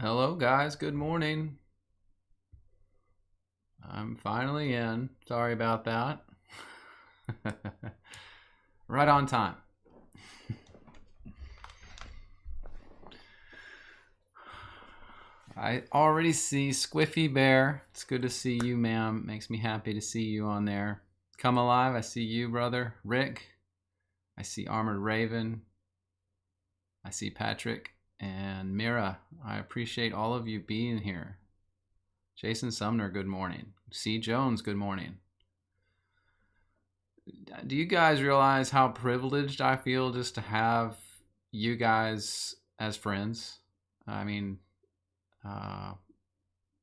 Hello, guys. Good morning. I'm finally in. Sorry about that. Right on time. I already see Squiffy Bear. It's good to see you, ma'am. Makes me happy to see you on there. Come Alive. I see you, brother. Rick. I see Armored Raven. I see Patrick and Mira. I appreciate all of you being here. Jason Sumner, good morning. C. Jones, good morning. Do you guys realize how privileged I feel just to have you guys as friends? I mean, I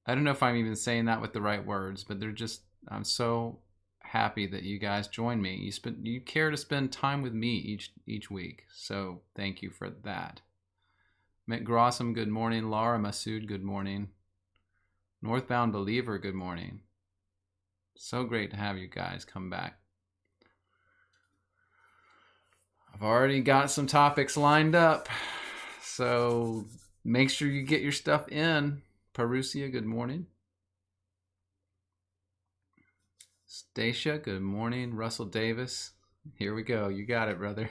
don't know if I'm even saying that with the right words, but I'm so happy that you guys join me. You care to spend time with me each week. So thank you for that. Mick Grossum, good morning. Laura Masood, good morning. Northbound Believer, good morning. So great to have you guys come back. I've already got some topics lined up, so make sure you get your stuff in. Parousia, good morning. Stacia, good morning. Russell Davis, here we go. You got it, brother.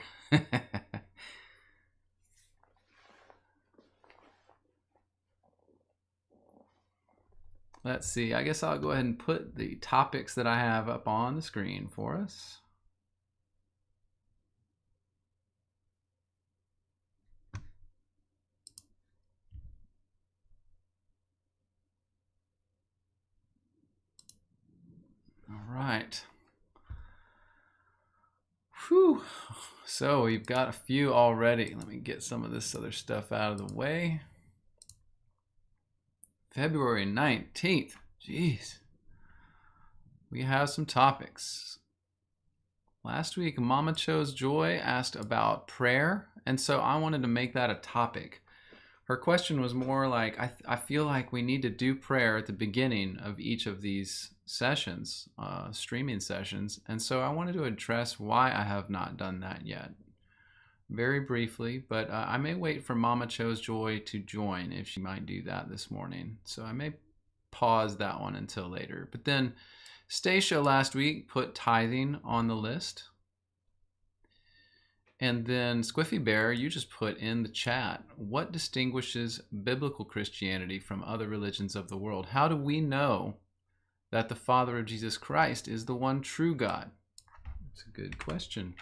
Let's see. I guess I'll go ahead and put the topics that I have up on the screen for us. All right. Whew. So we've got a few already. Let me get some of this other stuff out of the way. February 19th. Jeez. We have some topics. Last week, Mama Chose Joy asked about prayer, and so I wanted to make that a topic. Her question was more like, I feel like we need to do prayer at the beginning of each of these sessions, streaming sessions, and so I wanted to address why I have not done that yet. Very briefly, but I may wait for Mama Chose Joy to join if she might do that this morning. So I may pause that one until later. But then Stacia last week put tithing on the list. And then Squiffy Bear, you just put in the chat, what distinguishes biblical Christianity from other religions of the world? How do we know that the Father of Jesus Christ is the one true God? That's a good question.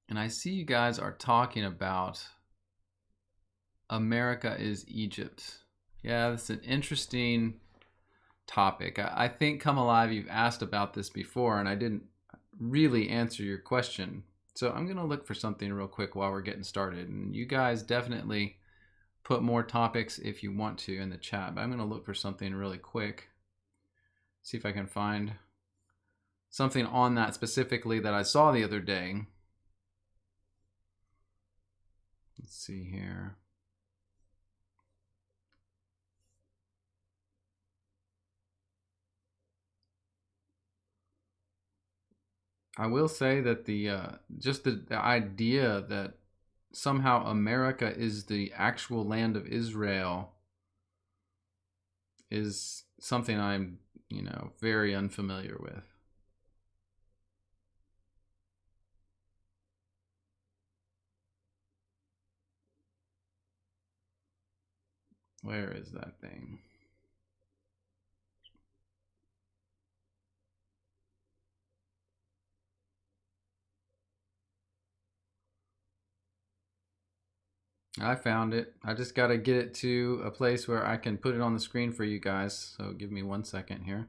And I see you guys are talking about America is Egypt. Yeah, that's an interesting topic. I think Come Alive, you've asked about this before, and I didn't really answer your question. So I'm going to look for something real quick while we're getting started. And you guys definitely put more topics if you want to in the chat. But I'm going to look for something really quick. See if I can find something on that specifically that I saw the other day. Let's see here. I will say that just the idea that somehow America is the actual land of Israel is something I'm, very unfamiliar with. Where is that thing? I found it. I just got to get it to a place where I can put it on the screen for you guys. So give me 1 second here.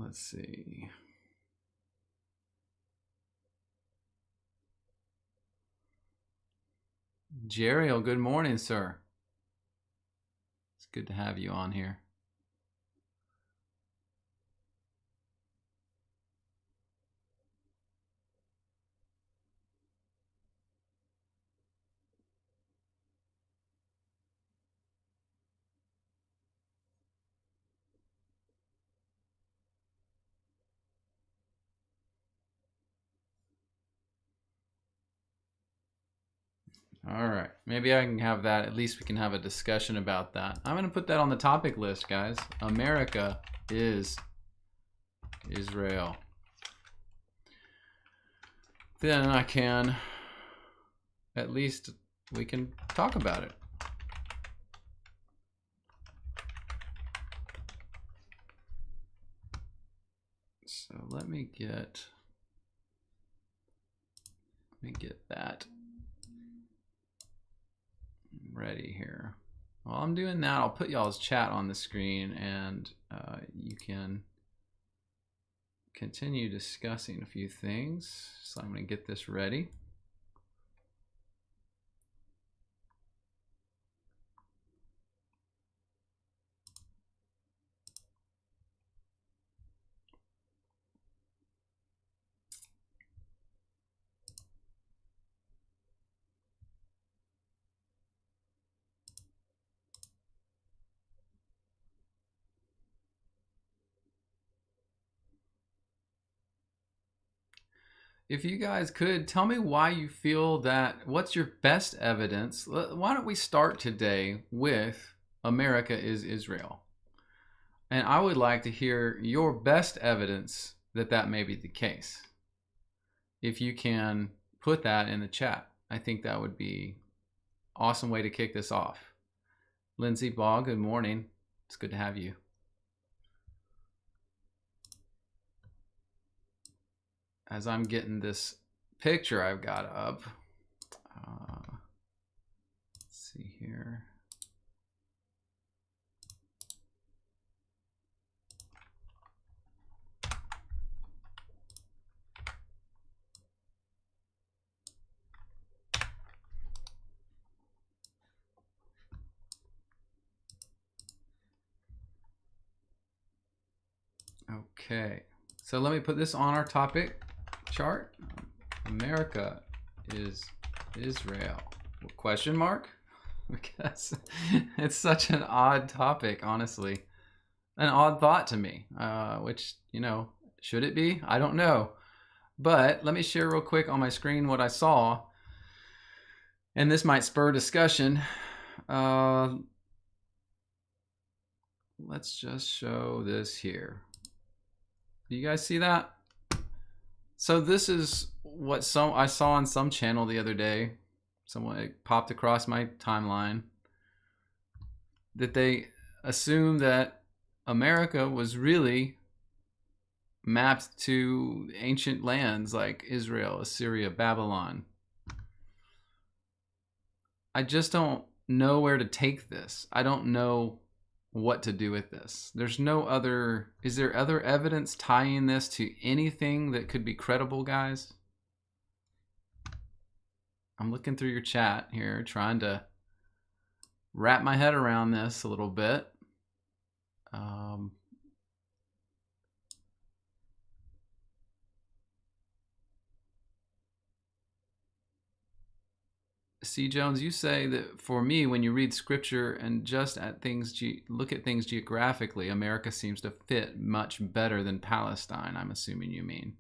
Let's see. Jeriel, good morning, sir. It's good to have you on here. All right. Maybe I can have that. At least we can have a discussion about that. I'm going to put that on the topic list, guys. America is Israel. Then I can, at least we can talk about it. So let me get that ready here. While I'm doing that, I'll put y'all's chat on the screen, and you can continue discussing a few things. So I'm going to get this ready. If you guys could tell me why you feel that, what's your best evidence? Why don't we start today with America is Israel? And I would like to hear your best evidence that that may be the case. If you can put that in the chat, I think that would be an awesome way to kick this off. Lindsay Ball, good morning. It's good to have you. As I'm getting this picture I've got up, let's see here. Okay, so let me put this on our topic chart. America is Israel? Question mark? Because it's such an odd topic, honestly. An odd thought to me, which, you know, should it be? I don't know. But let me share real quick on my screen what I saw. And this might spur discussion. Let's just show this here. Do you guys see that? So this is what I saw on some channel the other day. Someone popped across my timeline that they assumed that America was really mapped to ancient lands like Israel, Assyria, Babylon. I just don't know where to take this. I don't know what to do with this. There's no other, is there other evidence tying this to anything that could be credible, guys? I'm looking through your chat here, trying to wrap my head around this a little bit. C. Jones, you say that for me, when you read scripture and just at things, look at things geographically, America seems to fit much better than Palestine, I'm assuming you mean.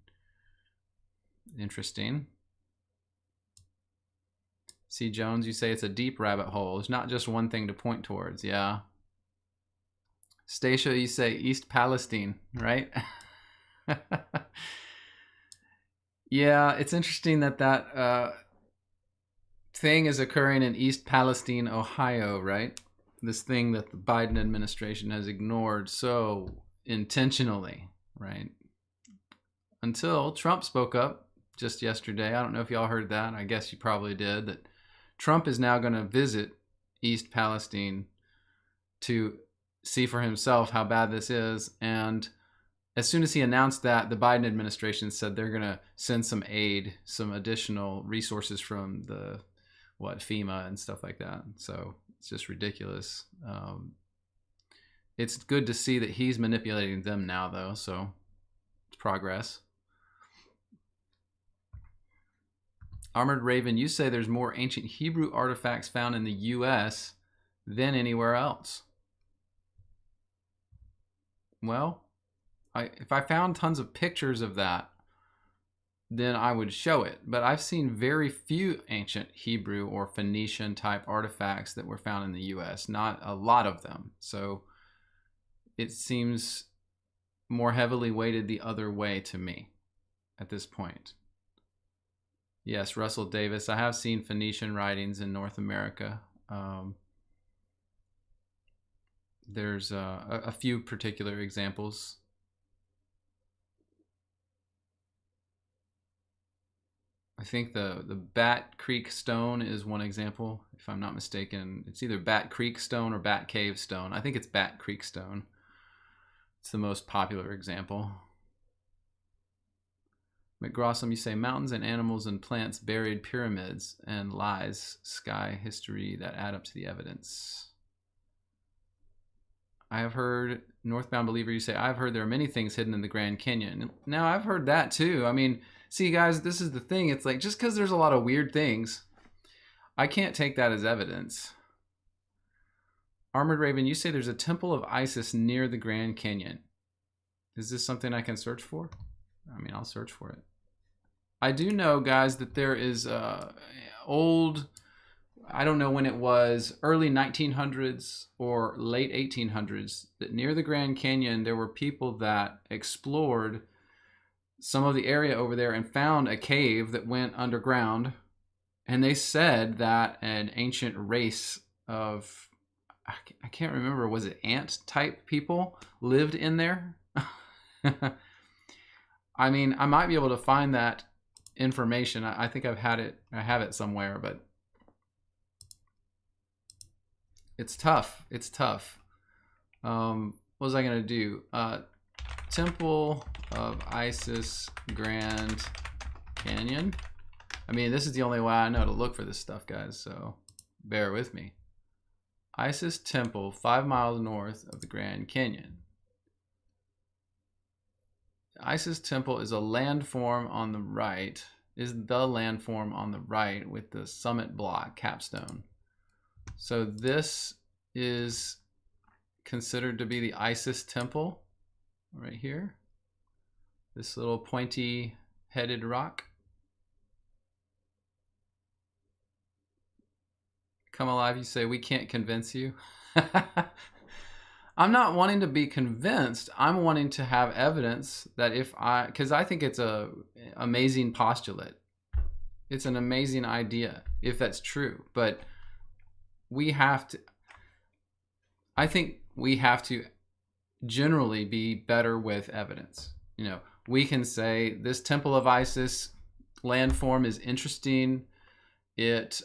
Interesting. C. Jones, you say it's a deep rabbit hole. There's not just one thing to point towards. Yeah. Stacia, you say East Palestine, right? Yeah, it's interesting that that thing is occurring in East Palestine, Ohio, right? This thing that the Biden administration has ignored so intentionally, right? Until Trump spoke up just yesterday. I don't know if y'all heard that. I guess you probably did. That Trump is now going to visit East Palestine to see for himself how bad this is. And as soon as he announced that, the Biden administration said they're going to send some aid, some additional resources from the FEMA and stuff like that. So it's just ridiculous. It's good to see that he's manipulating them now, though. So it's progress. Armored Raven, you say there's more ancient Hebrew artifacts found in the U.S. than anywhere else. Well, if I found tons of pictures of that, then I would show it. But I've seen very few ancient Hebrew or Phoenician type artifacts that were found in the US, not a lot of them. So it seems more heavily weighted the other way to me at this point. Yes, Russell Davis. I have seen Phoenician writings in North America. There's a few particular examples. I think the Bat Creek stone is one example, if I'm not mistaken. It's either Bat Creek stone or Bat Cave stone. I think it's Bat Creek stone. It's the most popular example. McGrossum, you say mountains and animals and plants buried pyramids and lies, sky, history that add up to the evidence. I have heard, Northbound Believer, you say, I've heard there are many things hidden in the Grand Canyon. Now, I've heard that too. I mean, see, guys, this is the thing. It's like, just because there's a lot of weird things, I can't take that as evidence. Armored Raven, you say there's a temple of Isis near the Grand Canyon. Is this something I can search for? I mean, I'll search for it. I do know, guys, that there is old, I don't know when it was, early 1900s or late 1800s, that near the Grand Canyon, there were people that explored some of the area over there and found a cave that went underground. And they said that an ancient race of, I can't remember, was it ant type people lived in there? I mean, I might be able to find that information. I think I have it somewhere, but it's tough. It's tough. What was I going to do? Temple of Isis Grand Canyon. I mean, this is the only way I know to look for this stuff, guys, so bear with me. Isis Temple, 5 miles north of the Grand Canyon. Isis Temple is a landform on the right, with the summit block capstone. So this is considered to be the Isis Temple right here. This little pointy headed rock. Come Alive, you say, we can't convince you. I'm not wanting to be convinced. I'm wanting to have evidence that because I think it's a amazing postulate. It's an amazing idea if that's true, but I think we have to generally be better with evidence. You know, we can say this Temple of Isis landform is interesting. It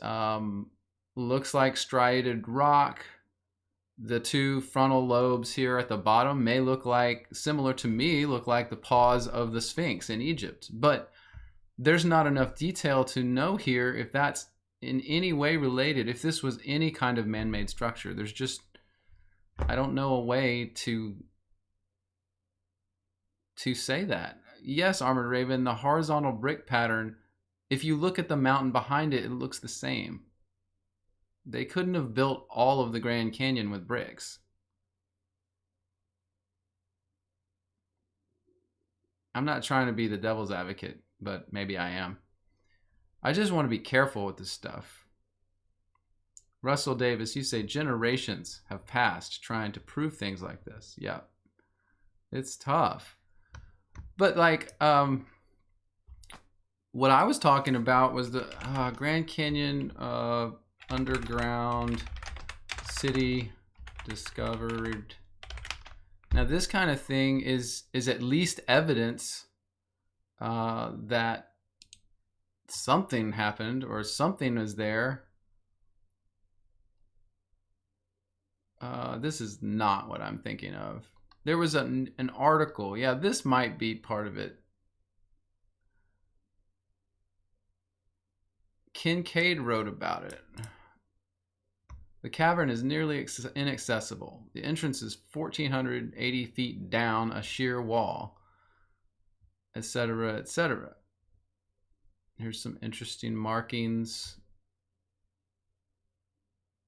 looks like striated rock. The two frontal lobes here at the bottom may look like the paws of the Sphinx in Egypt. But there's not enough detail to know here if that's in any way related, if this was any kind of man-made structure. There's just, I don't know a way to say that. Yes, Armored Raven, the horizontal brick pattern, if you look at the mountain behind it, it looks the same. They couldn't have built all of the Grand Canyon with bricks. I'm not trying to be the devil's advocate, but maybe I am. I just want to be careful with this stuff. Russell Davis, you say generations have passed trying to prove things like this. Yeah, it's tough. But like, what I was talking about was the Grand Canyon underground city discovered. Now this kind of thing is at least evidence that something happened or something was there. This is not what I'm thinking of. There was an article. Yeah, this might be part of it. Kincaid wrote about it. The cavern is nearly inaccessible. The entrance is 1,480 feet down a sheer wall, etc., etc. Here's some interesting markings.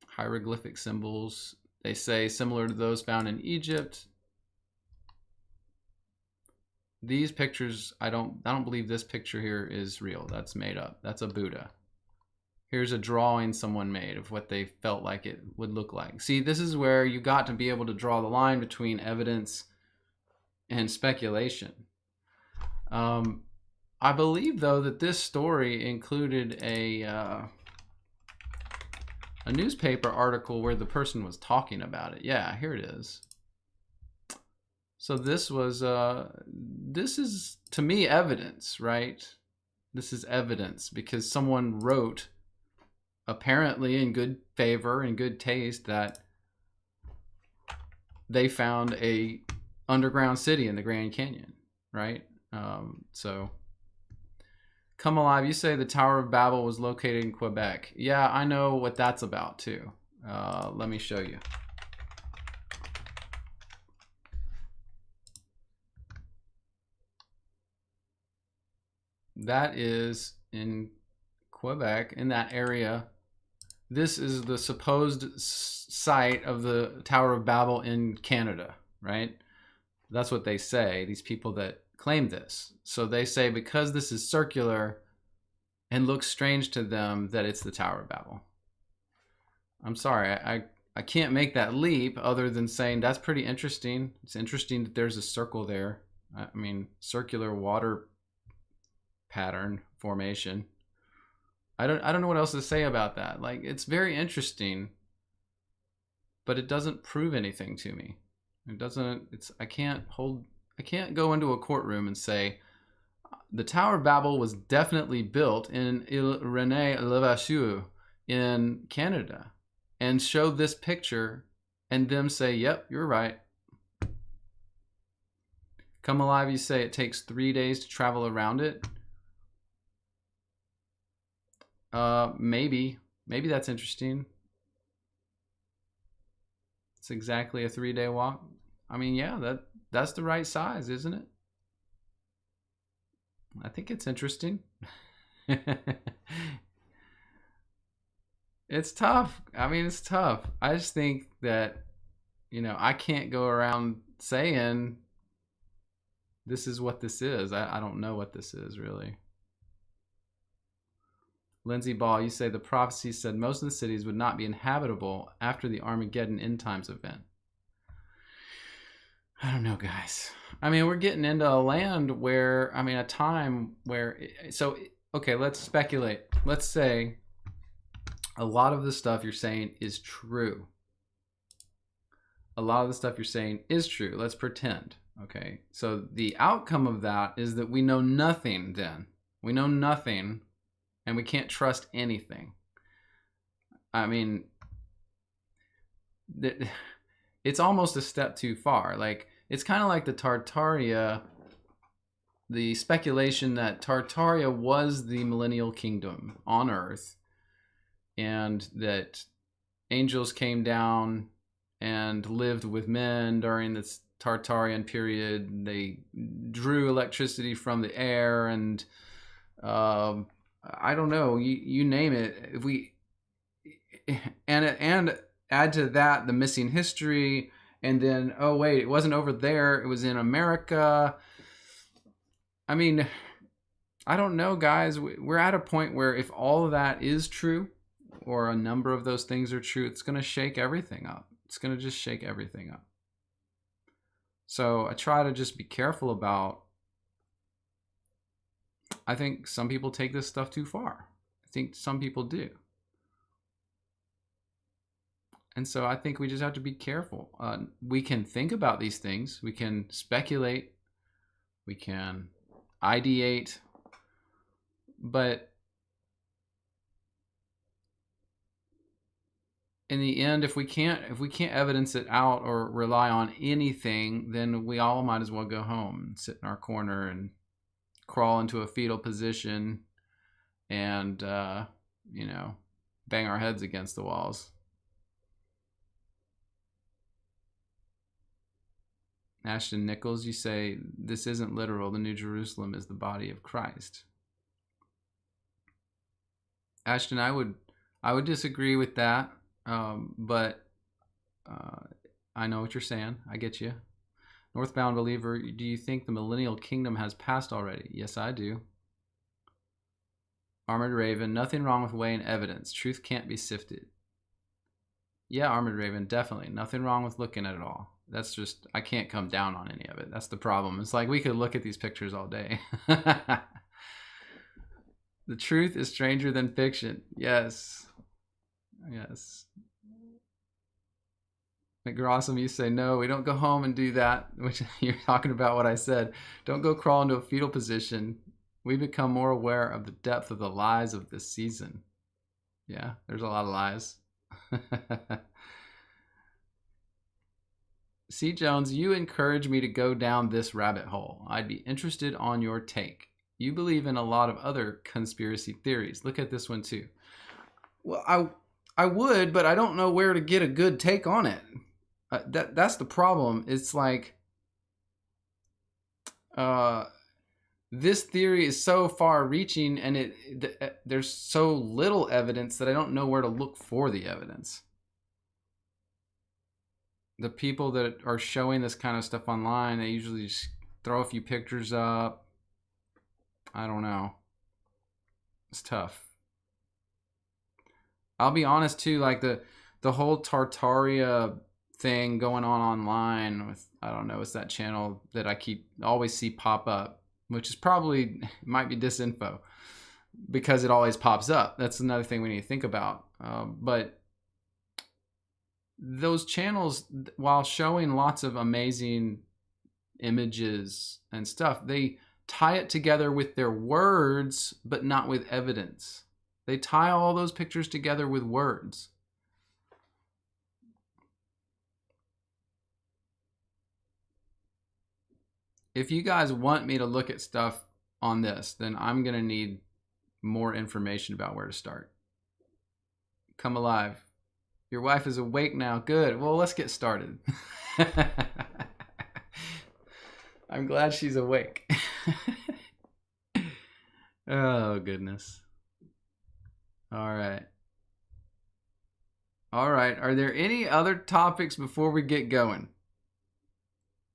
Hieroglyphic symbols. They say similar to those found in Egypt. these pictures, I don't believe this picture here is real. That's made up. That's a Buddha. Here's a drawing someone made of what they felt like it would look like. See, this is where you got to be able to draw the line between evidence and speculation. I believe, though, that this story included a newspaper article where the person was talking about it. Yeah, here it is. So this is, to me, evidence, right? This is evidence because someone wrote, apparently in good favor and good taste, that they found a underground city in the Grand Canyon, right? So, Come Alive, you say the Tower of Babel was located in Quebec. Yeah, I know what that's about too. Let me show you. That is in Quebec, in that area. This is the supposed site of the Tower of Babel in Canada, right? That's what they say, these people that claim this. So they say because this is circular and looks strange to them that it's the Tower of Babel. I'm sorry, I can't make that leap other than saying that's pretty interesting. It's interesting that there's a circle there. I mean, circular water pattern formation. I don't know what else to say about that. Like, it's very interesting, but it doesn't prove anything to me. It doesn't. I can't go into a courtroom and say the Tower of Babel was definitely built in Ile René Levasseur in Canada and show this picture and them say, yep, you're right. Come Alive, you say it takes 3 days to travel around it. Maybe that's interesting. It's exactly a 3-day walk. I mean, yeah, that's the right size, isn't it? I think it's interesting. It's tough. I mean, it's tough. I just think that, I can't go around saying this is what this is. I don't know what this is, really. Lindsay Ball, you say the prophecy said most of the cities would not be inhabitable after the Armageddon end times event. I don't know, guys. I mean, we're getting into a land where, a time where, okay, let's speculate. Let's say a lot of the stuff you're saying is true. A lot of the stuff you're saying is true. Let's pretend, okay? So the outcome of that is that we know nothing then. We know nothing, and we can't trust anything. I mean, it's almost a step too far. Like, it's kind of like the Tartaria, the speculation that Tartaria was the millennial kingdom on Earth, and that angels came down and lived with men during this Tartarian period. They drew electricity from the air, and I don't know, you name it. If we and add to that the missing history, and then, oh wait, it wasn't over there, it was in America. I mean, I don't know, guys. We're at a point where if all of that is true, or a number of those things are true, it's going to shake everything up. It's going to just shake everything up. So I try to just be careful about, I think some people take this stuff too far. I think some people do. And so I think we just have to be careful. We can think about these things. We can speculate. We can ideate. But in the end, if we can't evidence it out or rely on anything, then we all might as well go home and sit in our corner and crawl into a fetal position and, bang our heads against the walls. Ashton Nichols, you say, this isn't literal. The New Jerusalem is the body of Christ. Ashton, I would disagree with that, but I know what you're saying. I get you. Northbound believer, do you think the millennial kingdom has passed already? Yes, I do. Armored Raven, nothing wrong with weighing evidence. Truth can't be sifted. Yeah, Armored Raven, definitely. Nothing wrong with looking at it all. That's just, I can't come down on any of it. That's the problem. It's like we could look at these pictures all day. The truth is stranger than fiction. Yes. Yes. McGrossum, you say, no, we don't go home and do that, which you're talking about what I said. Don't go crawl into a fetal position. We become more aware of the depth of the lies of this season. Yeah, there's a lot of lies. C. Jones, you encourage me to go down this rabbit hole. I'd be interested on your take. You believe in a lot of other conspiracy theories. Look at this one too. Well, I would, but I don't know where to get a good take on it. That's the problem. It's like this theory is so far-reaching, and there's so little evidence that I don't know where to look for the evidence. The people that are showing this kind of stuff online, they usually just throw a few pictures up. I don't know. It's tough. I'll be honest too, like the whole Tartaria thing going on online with, I don't know, it's that channel that I always see pop up, which is probably, might be disinfo because it always pops up. That's another thing we need to think about. But those channels, while showing lots of amazing images and stuff, they tie it together with their words, but not with evidence. They tie all those pictures together with words. If you guys want me to look at stuff on this, then I'm going to need more information about where to start. Come alive. Your wife is awake now. Good. Well, let's get started. I'm glad she's awake. Oh, goodness. All right. All right. Are there any other topics before we get going?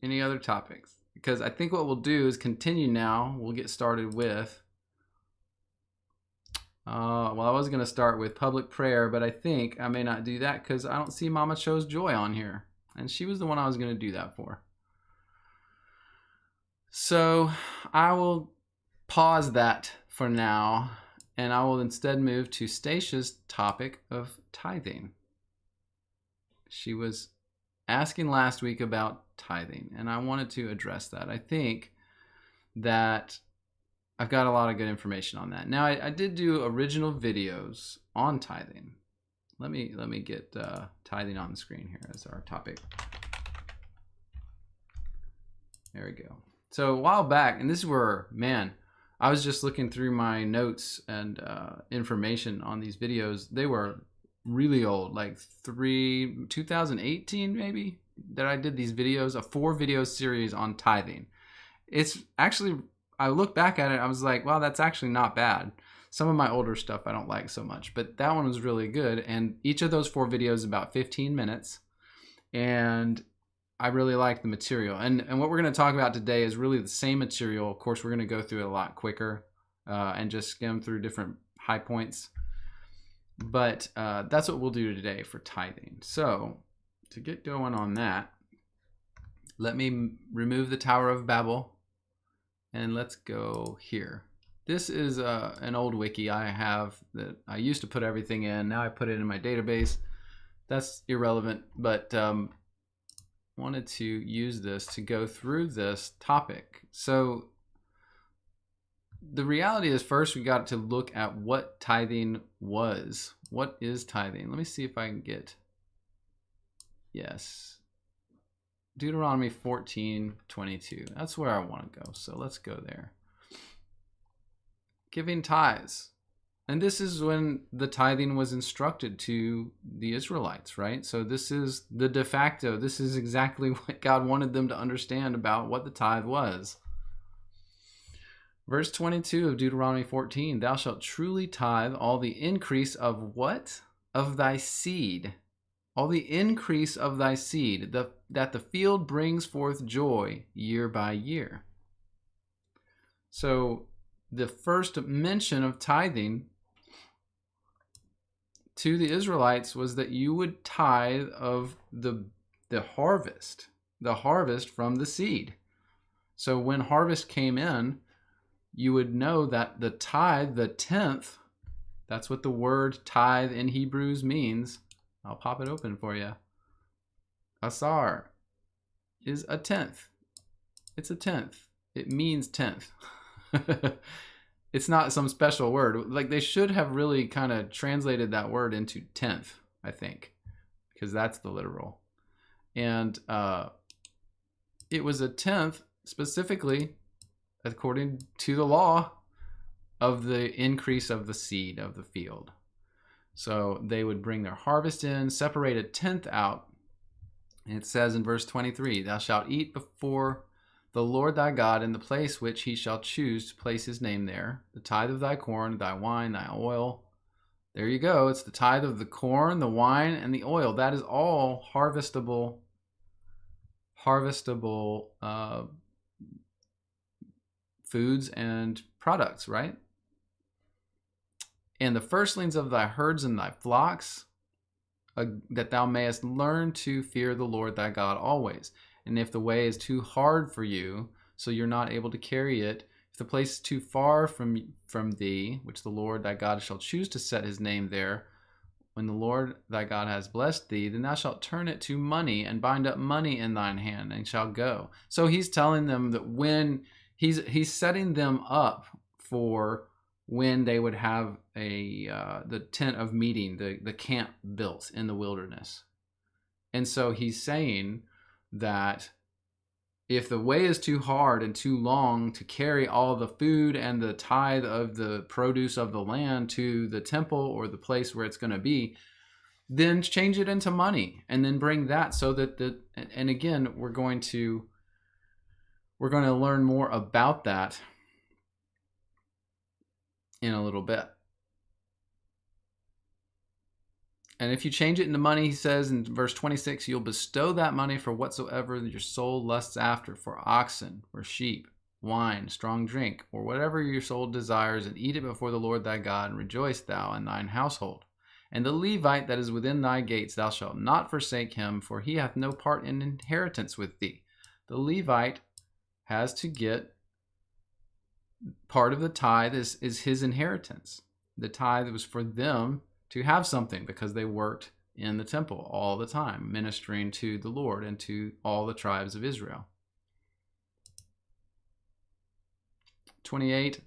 Any other topics? Because I think what we'll do is continue now. We'll get started with... well, I was going to start with public prayer, but I think I may not do that because I don't see Mama Chose Joy on here. And she was the one I was going to do that for. So I will pause that for now, and I will instead move to Statia's topic of tithing. She was asking last week about tithing, and I wanted to address that. I think that I've got a lot of good information on that. Now, I did do original videos on tithing. Let me get tithing on the screen here as our topic. There we go. So a while back, and this is where, man, I was just looking through my notes and information on these videos. They were really old, like 2018 maybe, that I did these videos, a 4-video series on tithing. It's actually, I look back at it, I was like, wow, that's actually not bad. Some of my older stuff I don't like so much, but that one was really good. And each of those 4 videos is about 15 minutes. And I really like the material. And what we're going to talk about today is really the same material. Of course, we're going to go through it a lot quicker and just skim through different high points. But that's what we'll do today for tithing. So to get going on that, let me remove the Tower of Babel and let's go here. This is an old wiki I have that I used to put everything in. Now I put it in my database. That's irrelevant, but wanted to use this to go through this topic. So the reality is, first we got to look at what tithing was. What is tithing? Let me see if I can get, yes, Deuteronomy 14:22. That's where I want to go. So let's go there. Giving tithes. And this is when the tithing was instructed to the Israelites, right? So this is the de facto. This is exactly what God wanted them to understand about what the tithe was. Verse 22 of Deuteronomy 14, thou shalt truly tithe all the increase of what? Of thy seed, all the increase of thy seed, that the field brings forth joy year by year. So the first mention of tithing to the Israelites was that you would tithe of the harvest from the seed. So when harvest came in, you would know that the tithe, the tenth, that's what the word tithe in Hebrews means. I'll pop it open for you. Asar is a tenth. It's a tenth. It means tenth. It's not some special word. Like, they should have really kind of translated that word into tenth, I think, because that's the literal. And it was a tenth specifically, according to the law, of the increase of the seed of the field. So they would bring their harvest in, separate a tenth out. And it says in verse 23, thou shalt eat before the Lord thy God in the place which he shall choose to place his name there, the tithe of thy corn, thy wine, thy oil. There you go. It's the tithe of the corn, the wine, and the oil. That is all harvestable foods and products, right? And the firstlings of thy herds and thy flocks, that thou mayest learn to fear the Lord thy God always. And if the way is too hard for you, so you're not able to carry it, if the place is too far from thee, which the Lord thy God shall choose to set his name there, when the Lord thy God has blessed thee, then thou shalt turn it to money and bind up money in thine hand and shall go. So he's telling them that when he's setting them up for when they would have the tent of meeting, the camp built in the wilderness. And so he's saying that if the way is too hard and too long to carry all the food and the tithe of the produce of the land to the temple or the place where it's going to be, then change it into money and then bring that, so that and again, we're going to learn more about that in a little bit. And if you change it into money, he says in verse 26, you'll bestow that money for whatsoever your soul lusts after, for oxen, or sheep, wine, strong drink, or whatever your soul desires, and eat it before the Lord thy God, and rejoice thou and thine household. And the Levite that is within thy gates, thou shalt not forsake him, for he hath no part in inheritance with thee. The Levite has to get part of the tithe is his inheritance. The tithe was for them to have something because they worked in the temple all the time, ministering to the Lord and to all the tribes of Israel. 28,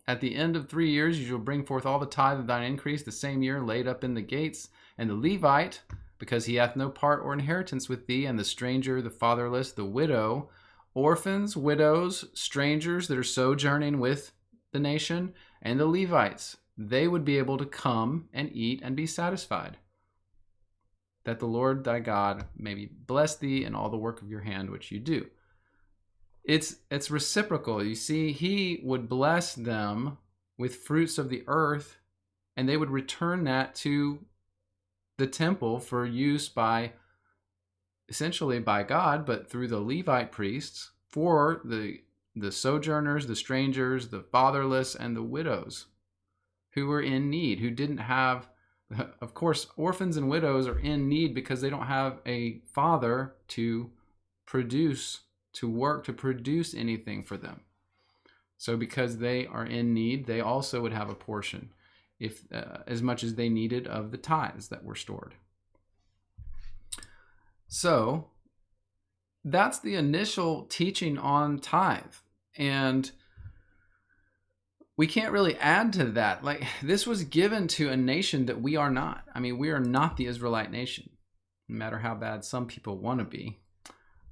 at the end of 3 years you shall bring forth all the tithe of thine increase the same year, laid up in the gates. And the Levite, because he hath no part or inheritance with thee, and the stranger, the fatherless, the widow, orphans, widows, strangers that are sojourning with the nation, and the Levites, they would be able to come and eat and be satisfied, that the Lord thy God may bless thee in all the work of your hand which you do. It's reciprocal. You see, he would bless them with fruits of the earth, and they would return that to the temple for use essentially by God, but through the Levite priests, for the sojourners, the strangers, the fatherless, and the widows who were in need, who didn't have, of course, orphans and widows are in need because they don't have a father to work to produce anything for them. So because they are in need, they also would have a portion, if as much as they needed of the tithes that were stored. So that's the initial teaching on tithe. And we can't really add to that. Like, this was given to a nation that we are not. I mean, we are not the Israelite nation, no matter how bad some people want to be.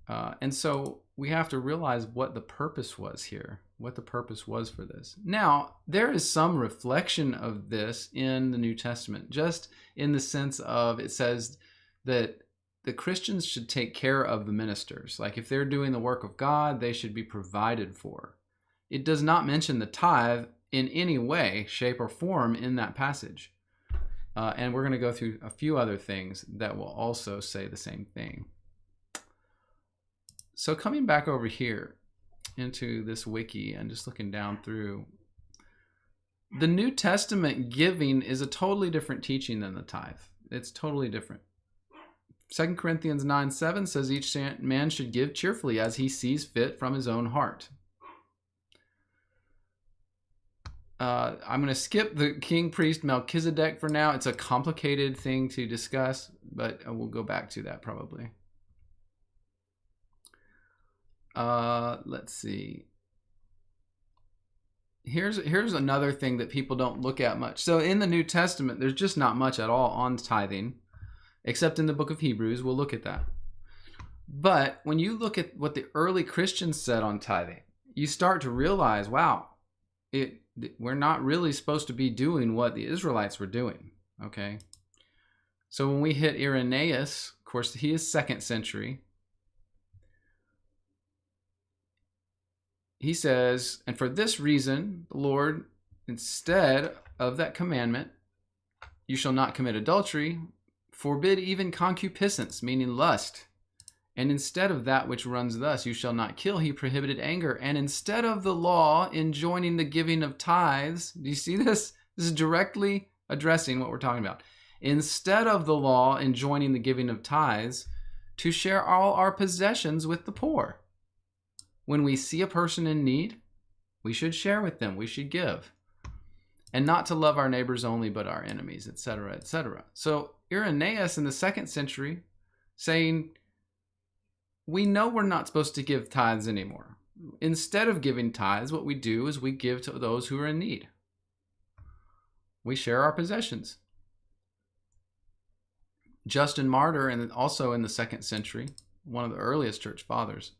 And so we have to realize what the purpose was here, what the purpose was for this. Now, there is some reflection of this in the New Testament, just in the sense of, it says that the Christians should take care of the ministers. Like, if they're doing the work of God, they should be provided for. It does not mention the tithe in any way, shape, or form in that passage. And we're going to go through a few other things that will also say the same thing. So coming back over here into this wiki and just looking down through, the New Testament giving is a totally different teaching than the tithe. It's totally different. 2 Corinthians 9:7 says each man should give cheerfully as he sees fit from his own heart. I'm going to skip the king priest Melchizedek for now. It's a complicated thing to discuss, but we'll go back to that probably. Let's see. Here's another thing that people don't look at much. So in the New Testament, there's just not much at all on tithing, except in the book of Hebrews. We'll look at that. But when you look at what the early Christians said on tithing, you start to realize, wow, we're not really supposed to be doing what the Israelites were doing, okay? So when we hit Irenaeus, of course, he is 2nd century. He says, and for this reason, the Lord, instead of that commandment, you shall not commit adultery, forbid even concupiscence, meaning lust. And instead of that which runs thus, you shall not kill, he prohibited anger. And instead of the law enjoining the giving of tithes, do you see this? This is directly addressing what we're talking about. Instead of the law enjoining the giving of tithes, to share all our possessions with the poor. When we see a person in need, we should share with them, we should give. And not to love our neighbors only, but our enemies, etc., etc. So Irenaeus in the 2nd century saying, we know we're not supposed to give tithes anymore. Instead of giving tithes, what we do is we give to those who are in need. We share our possessions. Justin Martyr, and also in the 2nd century, one of the earliest church fathers,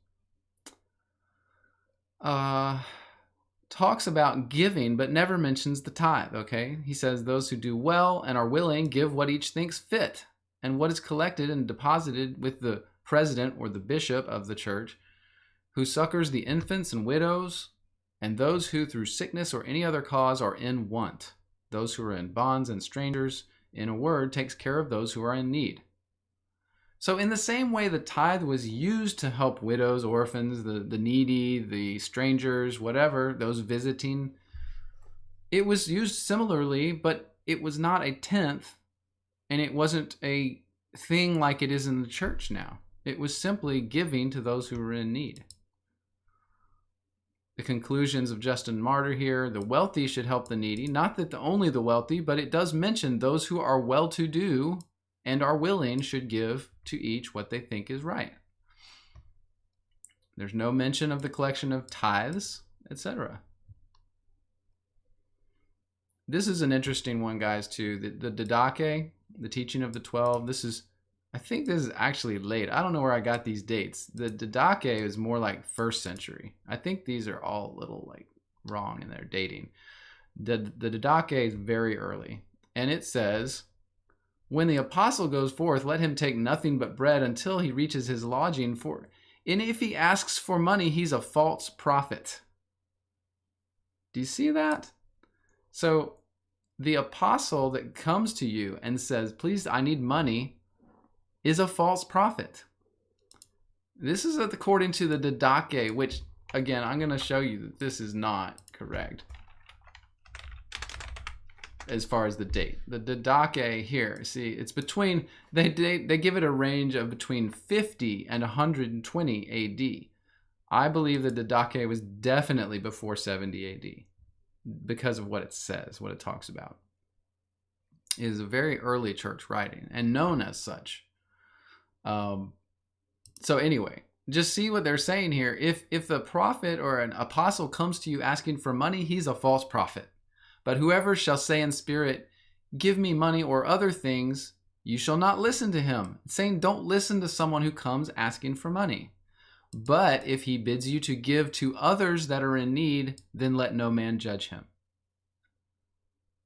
talks about giving, but never mentions the tithe, okay? He says, those who do well and are willing give what each thinks fit, and what is collected and deposited with the president or the bishop of the church, who succors the infants and widows, and those who through sickness or any other cause are in want, those who are in bonds and strangers, in a word, takes care of those who are in need. So in the same way the tithe was used to help widows, orphans, the needy, the strangers, whatever, those visiting, it was used similarly, but it was not a tenth, and it wasn't a thing like it is in the church now. It was simply giving to those who were in need. The conclusions of Justin Martyr here, the wealthy should help the needy, not that only the wealthy, but it does mention those who are well-to-do and are willing should give to each what they think is right. There's no mention of the collection of tithes, etc. This is an interesting one, guys, too. The Didache, the teaching of the 12, I think this is actually late. I don't know where I got these dates. The Didache is more like 1st century. I think these are all a little like wrong in their dating. The Didache is very early. And it says, when the apostle goes forth, let him take nothing but bread until he reaches his lodging. And if he asks for money, he's a false prophet. Do you see that? So the apostle that comes to you and says, please, I need money, is a false prophet. This is according to the Didache, which, again, I'm going to show you that this is not correct as far as the date. The Didache here, see, it's between, they give it a range of between 50 and 120 AD. I believe the Didache was definitely before 70 AD because of what it says, what it talks about. It is a very early church writing and known as such. So anyway, just see what they're saying here. If the prophet or an apostle comes to you asking for money, he's a false prophet. But whoever shall say in spirit, give me money or other things, you shall not listen to him. It's saying don't listen to someone who comes asking for money. But if he bids you to give to others that are in need, then let no man judge him.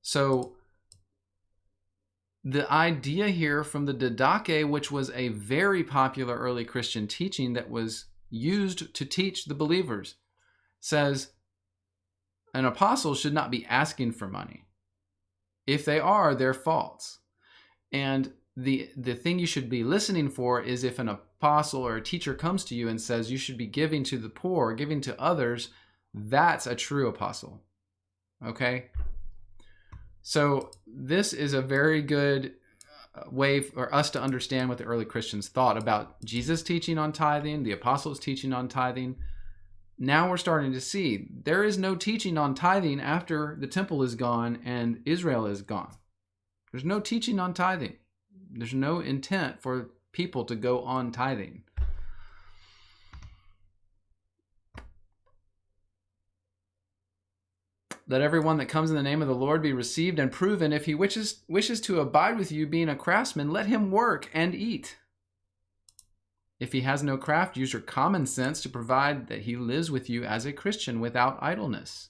So the idea here from the Didache, which was a very popular early Christian teaching that was used to teach the believers, says an apostle should not be asking for money. If they are, they're false. And the thing you should be listening for is if an apostle or a teacher comes to you and says you should be giving to the poor, giving to others, that's a true apostle. Okay? So this is a very good way for us to understand what the early Christians thought about Jesus' teaching on tithing, the apostles' teaching on tithing. Now we're starting to see there is no teaching on tithing after the temple is gone and Israel is gone. There's no teaching on tithing. There's no intent for people to go on tithing. Let everyone that comes in the name of the Lord be received and proven. If he wishes to abide with you, being a craftsman, let him work and eat. If he has no craft, use your common sense to provide that he lives with you as a Christian without idleness.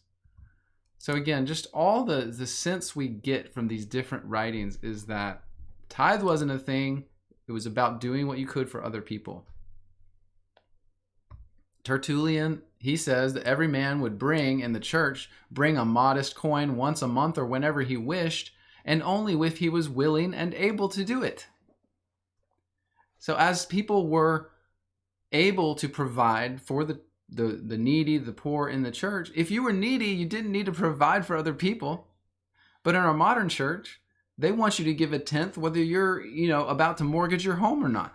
So again, just all the sense we get from these different writings is that tithe wasn't a thing. It was about doing what you could for other people. Tertullian, he says that every man would bring in the church, bring a modest coin once a month or whenever he wished, and only if he was willing and able to do it. So as people were able to provide for the needy, the poor in the church, if you were needy, you didn't need to provide for other people. But in our modern church, they want you to give a tenth whether you're, about to mortgage your home or not.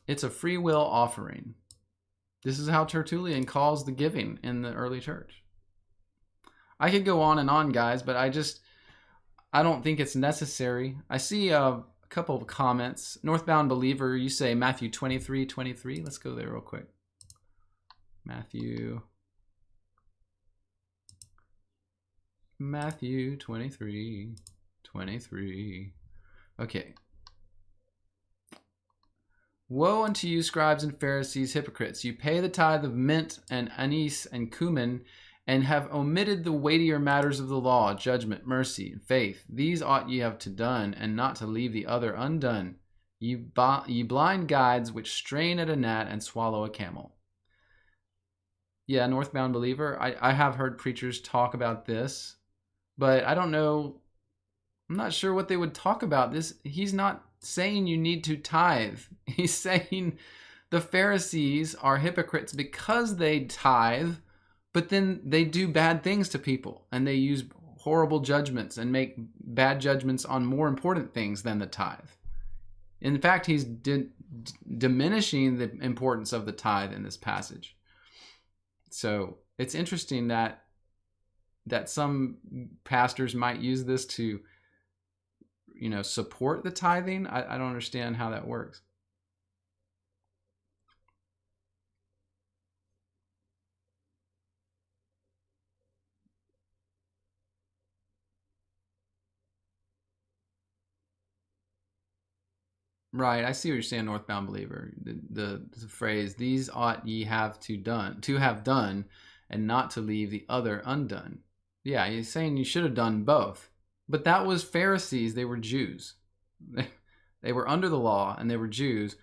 It's a free will offering. This is how Tertullian calls the giving in the early church. I could go on and on, guys, but I don't think it's necessary. I see a couple of comments. Northbound Believer, you say Matthew 23:23. Let's go there real quick. Matthew 23:23. Okay. Woe unto you, scribes and Pharisees, hypocrites! You pay the tithe of mint and anise and cumin, and have omitted the weightier matters of the law, judgment, mercy, and faith. These ought ye have to done, and not to leave the other undone. Ye blind guides, which strain at a gnat and swallow a camel. Yeah, Northbound Believer, I have heard preachers talk about this, but I don't know, I'm not sure what they would talk about. He's not saying you need to tithe. He's saying the Pharisees are hypocrites because they tithe, but then they do bad things to people, and they use horrible judgments and make bad judgments on more important things than the tithe. In fact, he's diminishing the importance of the tithe in this passage. So it's interesting that some pastors might use this to, support the tithing. I don't understand how that works. Right, I see what you're saying, Northbound Believer. The phrase, these ought ye have to have done, and not to leave the other undone. Yeah, he's saying you should have done both. But that was Pharisees. They were Jews. They were under the law, and they were Jews.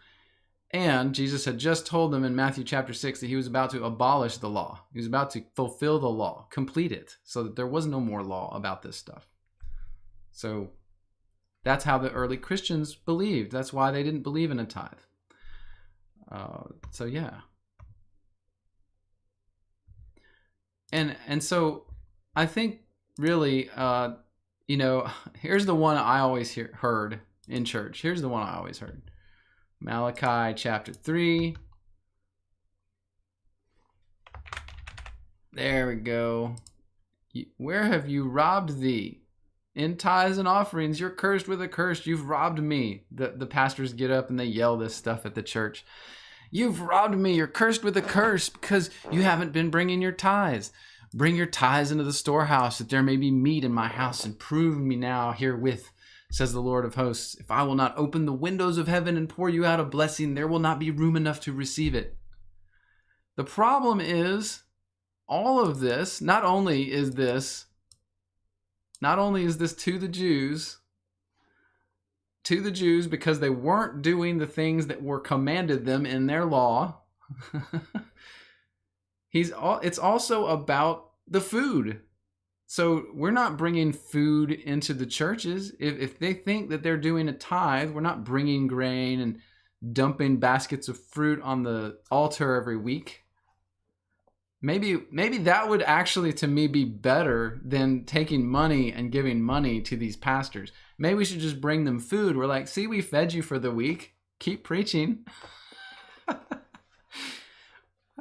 And Jesus had just told them in Matthew chapter 6 that he was about to abolish the law. He was about to fulfill the law, complete it, so that there was no more law about this stuff. So that's how the early Christians believed. That's why they didn't believe in a tithe. So yeah. And so I think really, here's the one I always heard in church. Here's the one I always heard. Malachi chapter 3. There we go. Where have you robbed thee? In tithes and offerings, you're cursed with a curse. You've robbed me. The pastors get up and they yell this stuff at the church. You've robbed me. You're cursed with a curse because you haven't been bringing your tithes. Bring your tithes into the storehouse, that there may be meat in my house, and prove me now herewith, says the Lord of hosts. If I will not open the windows of heaven and pour you out a blessing, there will not be room enough to receive it. The problem is, all of this, not only is this to the Jews because they weren't doing the things that were commanded them in their law. It's also about the food. So we're not bringing food into the churches. If they think that they're doing a tithe, we're not bringing grain and dumping baskets of fruit on the altar every week. Maybe that would actually, to me, be better than taking money and giving money to these pastors. Maybe we should just bring them food. We're like, see, we fed you for the week. Keep preaching.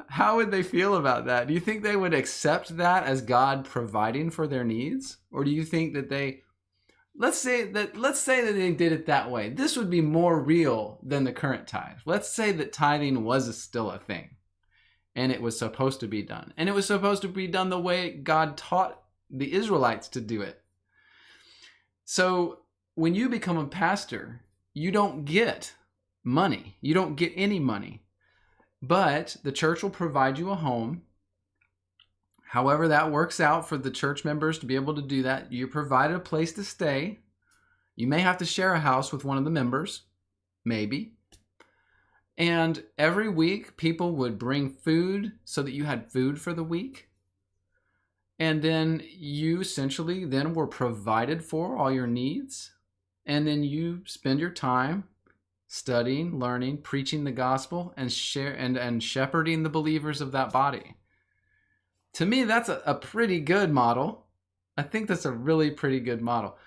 How would they feel about that? Do you think they would accept that as God providing for their needs? Or do you think that let's say that they did it that way. This would be more real than the current tithe. Let's say that tithing was still a thing and it was supposed to be done. And it was supposed to be done the way God taught the Israelites to do it. So when you become a pastor, you don't get money. You don't get any money. But the church will provide you a home. However that works out for the church members to be able to do that. You're provided a place to stay. You may have to share a house with one of the members. Maybe. And every week, people would bring food so that you had food for the week. And then you essentially then were provided for all your needs. And then you spend your time studying, learning, preaching the gospel, and shepherding the believers of that body. To me, that's a pretty good model. I think that's a really pretty good model.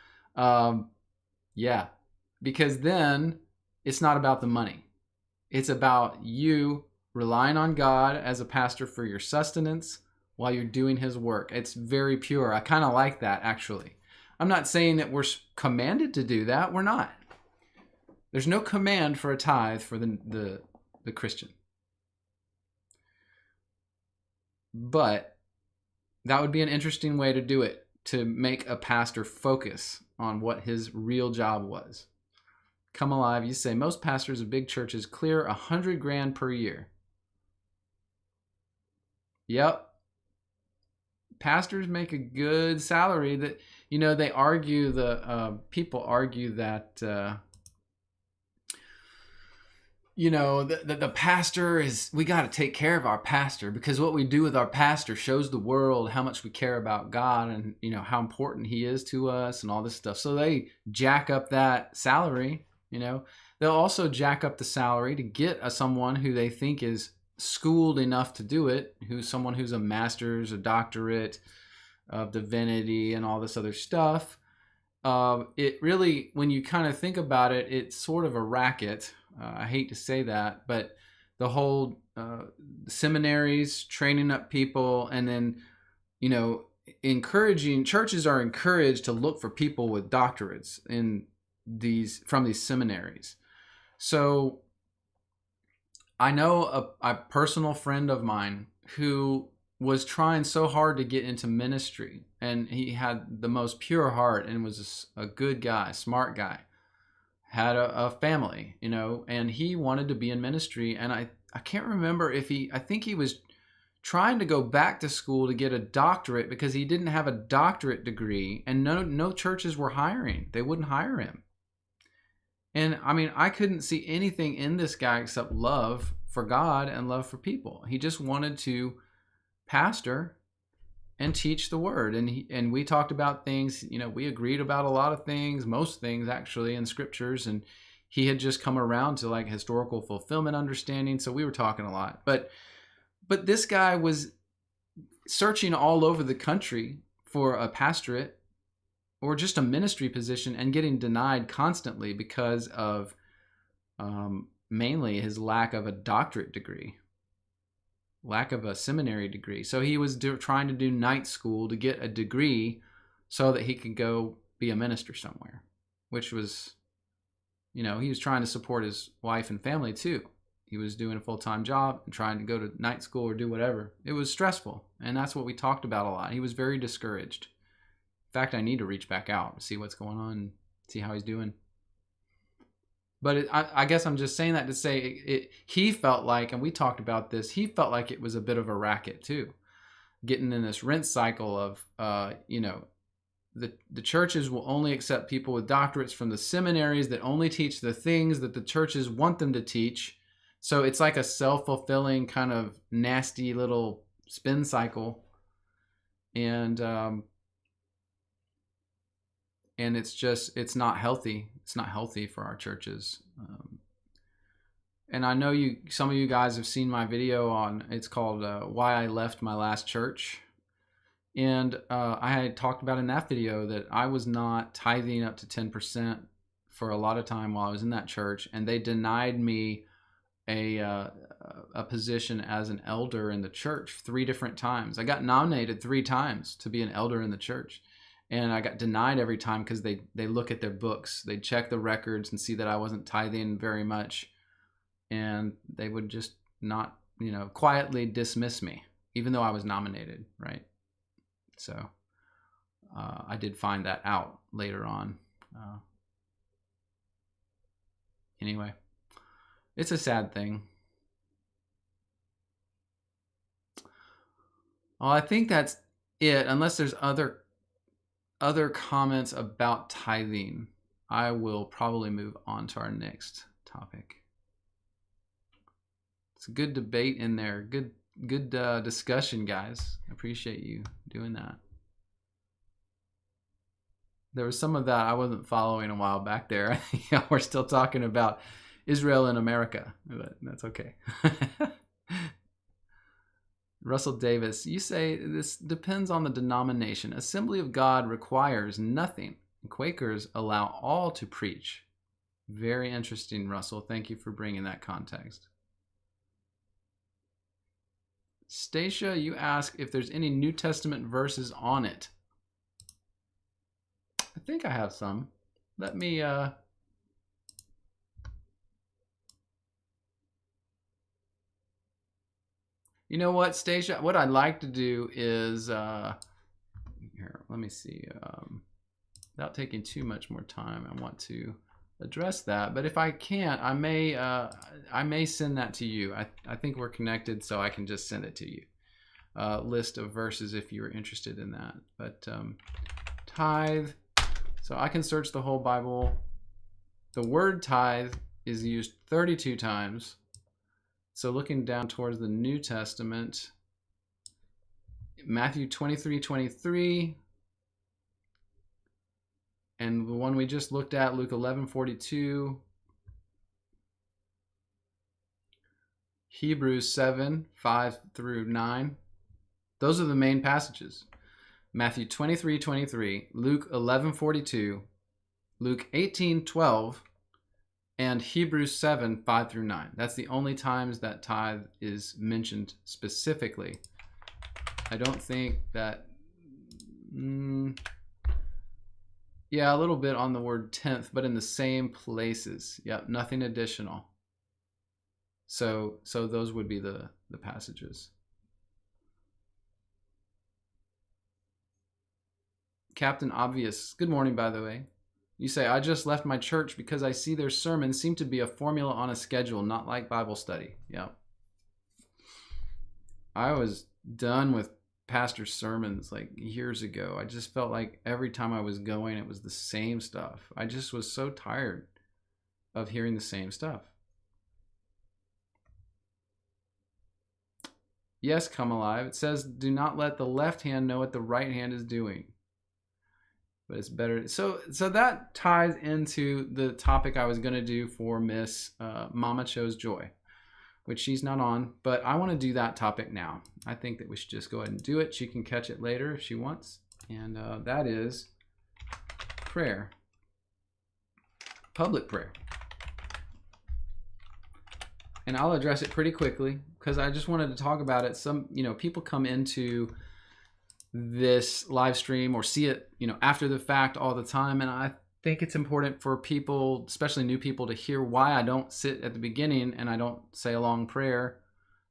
Yeah, because then it's not about the money. It's about you relying on God as a pastor for your sustenance while you're doing his work. It's very pure. I kind of like that, actually. I'm not saying that we're commanded to do that. We're not. There's no command for a tithe for the Christian. But that would be an interesting way to do it, to make a pastor focus on what his real job was. Come Alive, you say, most pastors of big churches clear $100,000 per year. Yep. Pastors make a good salary. That, they argue, people argue that, the pastor we got to take care of our pastor, because what we do with our pastor shows the world how much we care about God and, how important he is to us and all this stuff. So they jack up that salary, They'll also jack up the salary to get someone who they think is schooled enough to do it, someone who's a master's, a doctorate of divinity and all this other stuff. It really, when you kind of think about it, it's sort of a racket. I hate to say that, but the whole seminaries, training up people, and then, churches are encouraged to look for people with doctorates from these seminaries. So I know a personal friend of mine who was trying so hard to get into ministry, and he had the most pure heart and was a good guy, smart guy, had a family, and he wanted to be in ministry. And I can't remember I think he was trying to go back to school to get a doctorate because he didn't have a doctorate degree, and no churches were hiring. They wouldn't hire him. And I couldn't see anything in this guy except love for God and love for people. He just wanted to pastor and teach the word. And we talked about things, we agreed about a lot of things, most things actually in scriptures. And he had just come around to like historical fulfillment understanding. So we were talking a lot. But this guy was searching all over the country for a pastorate or just a ministry position and getting denied constantly because of mainly his lack of a doctorate degree, lack of a seminary degree. So he was trying to do night school to get a degree so that he could go be a minister somewhere, which was, he was trying to support his wife and family too. He was doing a full-time job and trying to go to night school or do whatever. It was stressful, and that's what we talked about a lot. He was very discouraged. In fact, I need to reach back out and see what's going on and see how he's doing. But I guess I'm just saying that to say he felt like, and we talked about this, he felt like it was a bit of a racket too. Getting in this rinse cycle of, the churches will only accept people with doctorates from the seminaries that only teach the things that the churches want them to teach. So it's like a self-fulfilling kind of nasty little spin cycle. And and it's not healthy. It's not healthy for our churches. And I know some of you guys have seen my video on, it's called Why I Left My Last Church. And I had talked about in that video that I was not tithing up to 10% for a lot of time while I was in that church, and they denied me a position as an elder in the church 3 different times. I got nominated 3 times to be an elder in the church, and I got denied every time because they look at their books, they check the records and see that I wasn't tithing very much, and they would just not, quietly dismiss me, even though I was nominated, right? So I did find that out later on. Anyway, it's a sad thing. Well, I think that's it. Unless there's other comments about tithing, I will probably move on to our next topic. It's a good debate in there. Good discussion, guys. I appreciate you doing that. There was some of that I wasn't following a while back there. We're still talking about Israel and America, but that's okay. Russell Davis, you say this depends on the denomination. Assembly of God requires nothing. Quakers allow all to preach. Very interesting, Russell. Thank you for bringing that context. Stacia, you ask if there's any New Testament verses on it. I think I have some. Let me you know what, Stacia? What I'd like to do is here, let me see. Without taking too much more time, I want to address that. But if I can't, I may send that to you. I think we're connected, so I can just send it to you. List of verses if you're interested in that. But tithe. So I can search the whole Bible. The word tithe is used 32 times. So looking down towards the New Testament, Matthew 23:23, and the one we just looked at, Luke 11:42, Hebrews 7:5-9. Those are the main passages. Matthew 23:23, Luke 11:42, Luke 18:12, and Hebrews 7:5-9. That's the only times that tithe is mentioned specifically. I don't think that, yeah, a little bit on the word tenth, but in the same places. Yep, nothing additional. So those would be the passages. Captain Obvious, good morning, by the way. You say, I just left my church because I see their sermons seem to be a formula on a schedule, not like Bible study. Yeah. I was done with pastor sermons like years ago. I just felt like every time I was going, it was the same stuff. I just was so tired of hearing the same stuff. Yes, come alive. It says, do not let the left hand know what the right hand is doing. But it's better. So that ties into the topic I was going to do for Miss Mama Chose Joy, which she's not on, but I want to do that topic now. I think that we should just go ahead and do it. She can catch it later if she wants. And that is prayer, public prayer. And I'll address it pretty quickly because I just wanted to talk about it. Some, people come into this live stream or see it, after the fact all the time. And I think it's important for people, especially new people, to hear why I don't sit at the beginning and I don't say a long prayer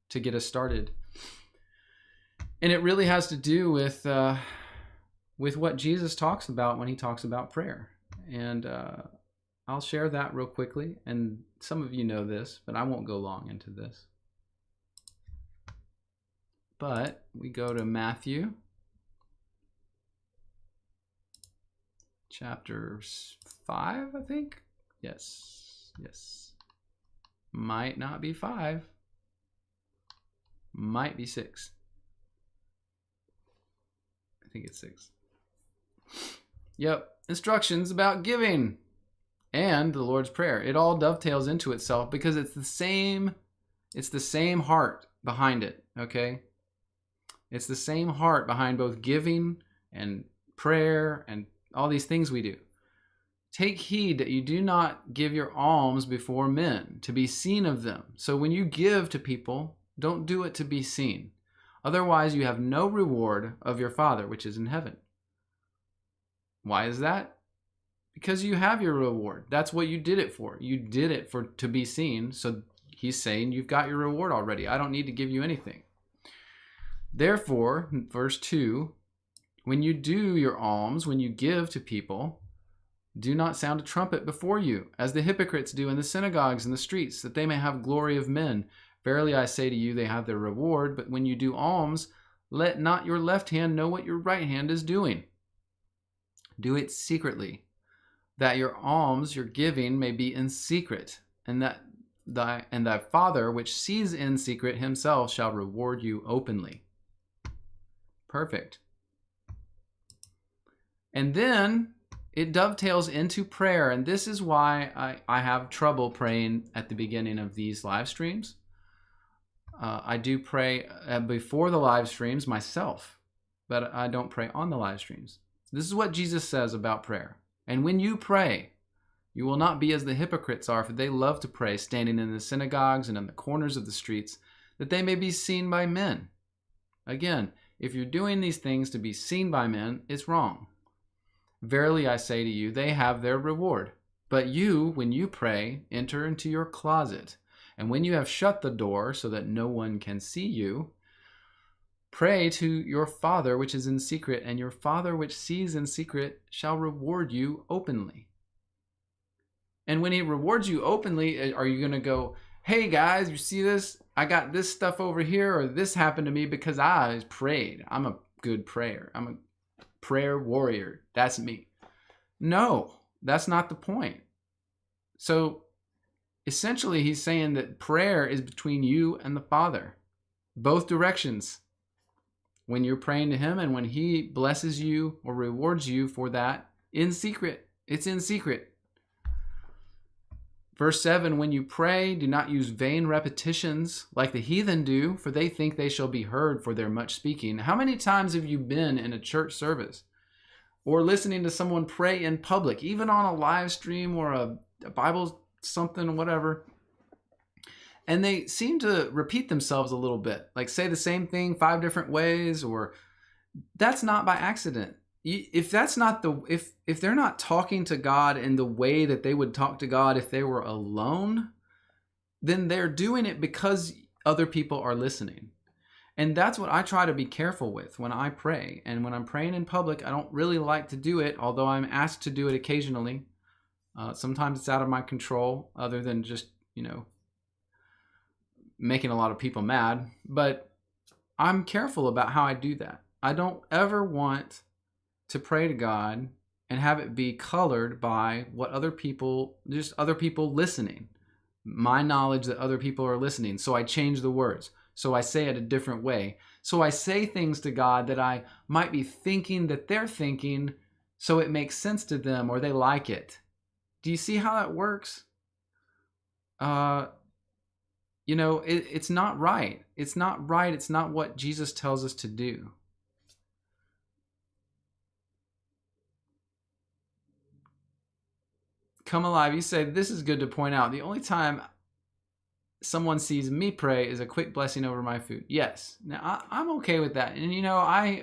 to get us started. And it really has to do with what Jesus talks about when he talks about prayer. And I'll share that real quickly. And some of you know this, but I won't go long into this. But we go to Matthew chapter 5, I think. Yes. Might not be 5. Might be 6. I think it's 6. Yep. instructions about giving and the Lord's Prayer. It all dovetails into itself because it's the same heart behind it, okay? It's the same heart behind both giving and prayer and all these things we do. Take heed that you do not give your alms before men to be seen of them. So when you give to people, don't do it to be seen. Otherwise, you have no reward of your Father, which is in heaven. Why is that? Because you have your reward. That's what you did it for. You did it to be seen. So he's saying you've got your reward already. I don't need to give you anything. Therefore, verse 2, when you do your alms, when you give to people, do not sound a trumpet before you, as the hypocrites do in the synagogues and the streets, that they may have glory of men. Verily I say to you, they have their reward. But when you do alms, let not your left hand know what your right hand is doing. Do it secretly, that your alms, your giving, may be in secret, and that thy Father, which sees in secret, himself shall reward you openly. Perfect. And then it dovetails into prayer, and this is why I have trouble praying at the beginning of these live streams. I do pray before the live streams myself, but I don't pray on the live streams. This is what Jesus says about prayer. And when you pray, you will not be as the hypocrites are, for they love to pray, standing in the synagogues and in the corners of the streets, that they may be seen by men. Again, if you're doing these things to be seen by men, it's wrong. Verily I say to you, they have their reward. But you, when you pray, enter into your closet, and when you have shut the door so that no one can see you, pray to your Father which is in secret, and your Father which sees in secret shall reward you openly. And when he rewards you openly, are you going to go, hey guys, you see this? I got this stuff over here, or this happened to me because I prayed. I'm a good prayer. I'm a prayer warrior. That's me. No, that's not the point. So essentially, he's saying that prayer is between you and the Father, both directions. When you're praying to him and when he blesses you or rewards you for that in secret, it's in secret. Verse 7, when you pray, do not use vain repetitions like the heathen do, for they think they shall be heard for their much speaking. How many times have you been in a church service or listening to someone pray in public, even on a live stream or a Bible something, whatever, and they seem to repeat themselves a little bit, like say the same thing 5 different ways, or that's not by accident. If that's not if they're not talking to God in the way that they would talk to God if they were alone, then they're doing it because other people are listening. And that's what I try to be careful with when I pray. And when I'm praying in public, I don't really like to do it, although I'm asked to do it occasionally. Sometimes it's out of my control, other than just, making a lot of people mad. But I'm careful about how I do that. I don't ever want to pray to God and have it be colored by what other people listening, my knowledge that other people are listening. So I change the words. So I say it a different way. So I say things to God that I might be thinking that they're thinking, so it makes sense to them or they like it. Do you see how that works? It's not right. It's not right. It's not what Jesus tells us to do. Come Alive, you say, this is good to point out. The only time someone sees me pray is a quick blessing over my food. Yes. Now, I'm okay with that. And, I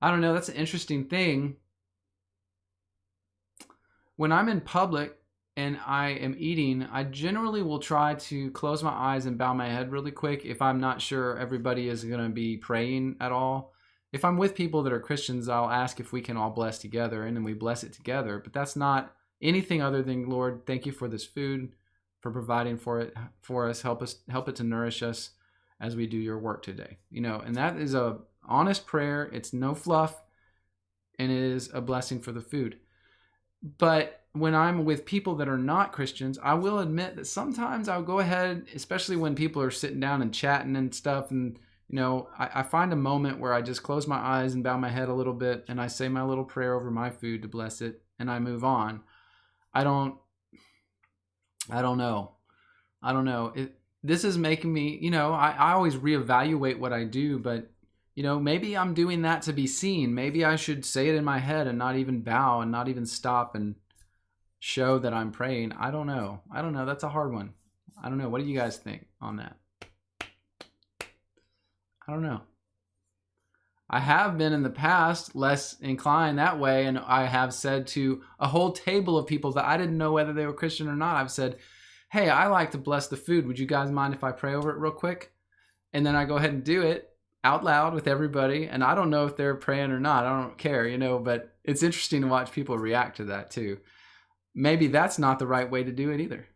don't know. That's an interesting thing. When I'm in public and I am eating, I generally will try to close my eyes and bow my head really quick if I'm not sure everybody is going to be praying at all. If I'm with people that are Christians, I'll ask if we can all bless together, and then we bless it together. But that's not anything other than, Lord, thank you for this food, for providing for us. Help it to nourish us as we do your work today. And that is a honest prayer. It's no fluff, and it is a blessing for the food. But when I'm with people that are not Christians, I will admit that sometimes I'll go ahead, especially when people are sitting down and chatting and stuff, and I find a moment where I just close my eyes and bow my head a little bit, and I say my little prayer over my food to bless it, and I move on. I don't know. I don't know. This is making me, I always reevaluate what I do, but maybe I'm doing that to be seen. Maybe I should say it in my head and not even bow and not even stop and show that I'm praying. I don't know. That's a hard one. I don't know. What do you guys think on that? I don't know. I have been in the past less inclined that way, and I have said to a whole table of people that I didn't know whether they were Christian or not, I've said, hey, I like to bless the food. Would you guys mind if I pray over it real quick? And then I go ahead and do it out loud with everybody, and I don't know if they're praying or not. I don't care, but it's interesting to watch people react to that too. Maybe that's not the right way to do it either.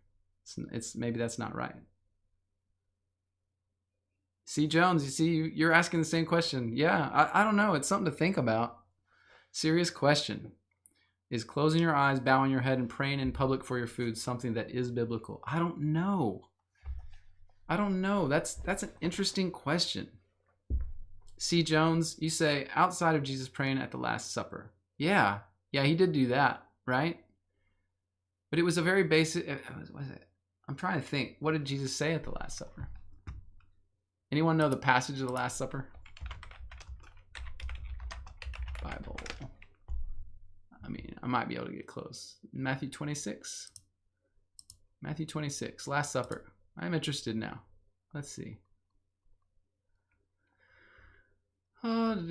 Maybe that's not right. C. Jones, you see, you're asking the same question. Yeah, I don't know. It's something to think about. Serious question. Is closing your eyes, bowing your head, and praying in public for your food something that is biblical? I don't know. That's an interesting question. C. Jones, you say, outside of Jesus praying at the Last Supper. Yeah, he did do that, right? But it was a very basic, what is it? I'm trying to think. What did Jesus say at the Last Supper? Anyone know the passage of the Last Supper? Bible. I might be able to get close. Matthew 26. Matthew 26, Last Supper. I'm interested now. Let's see. And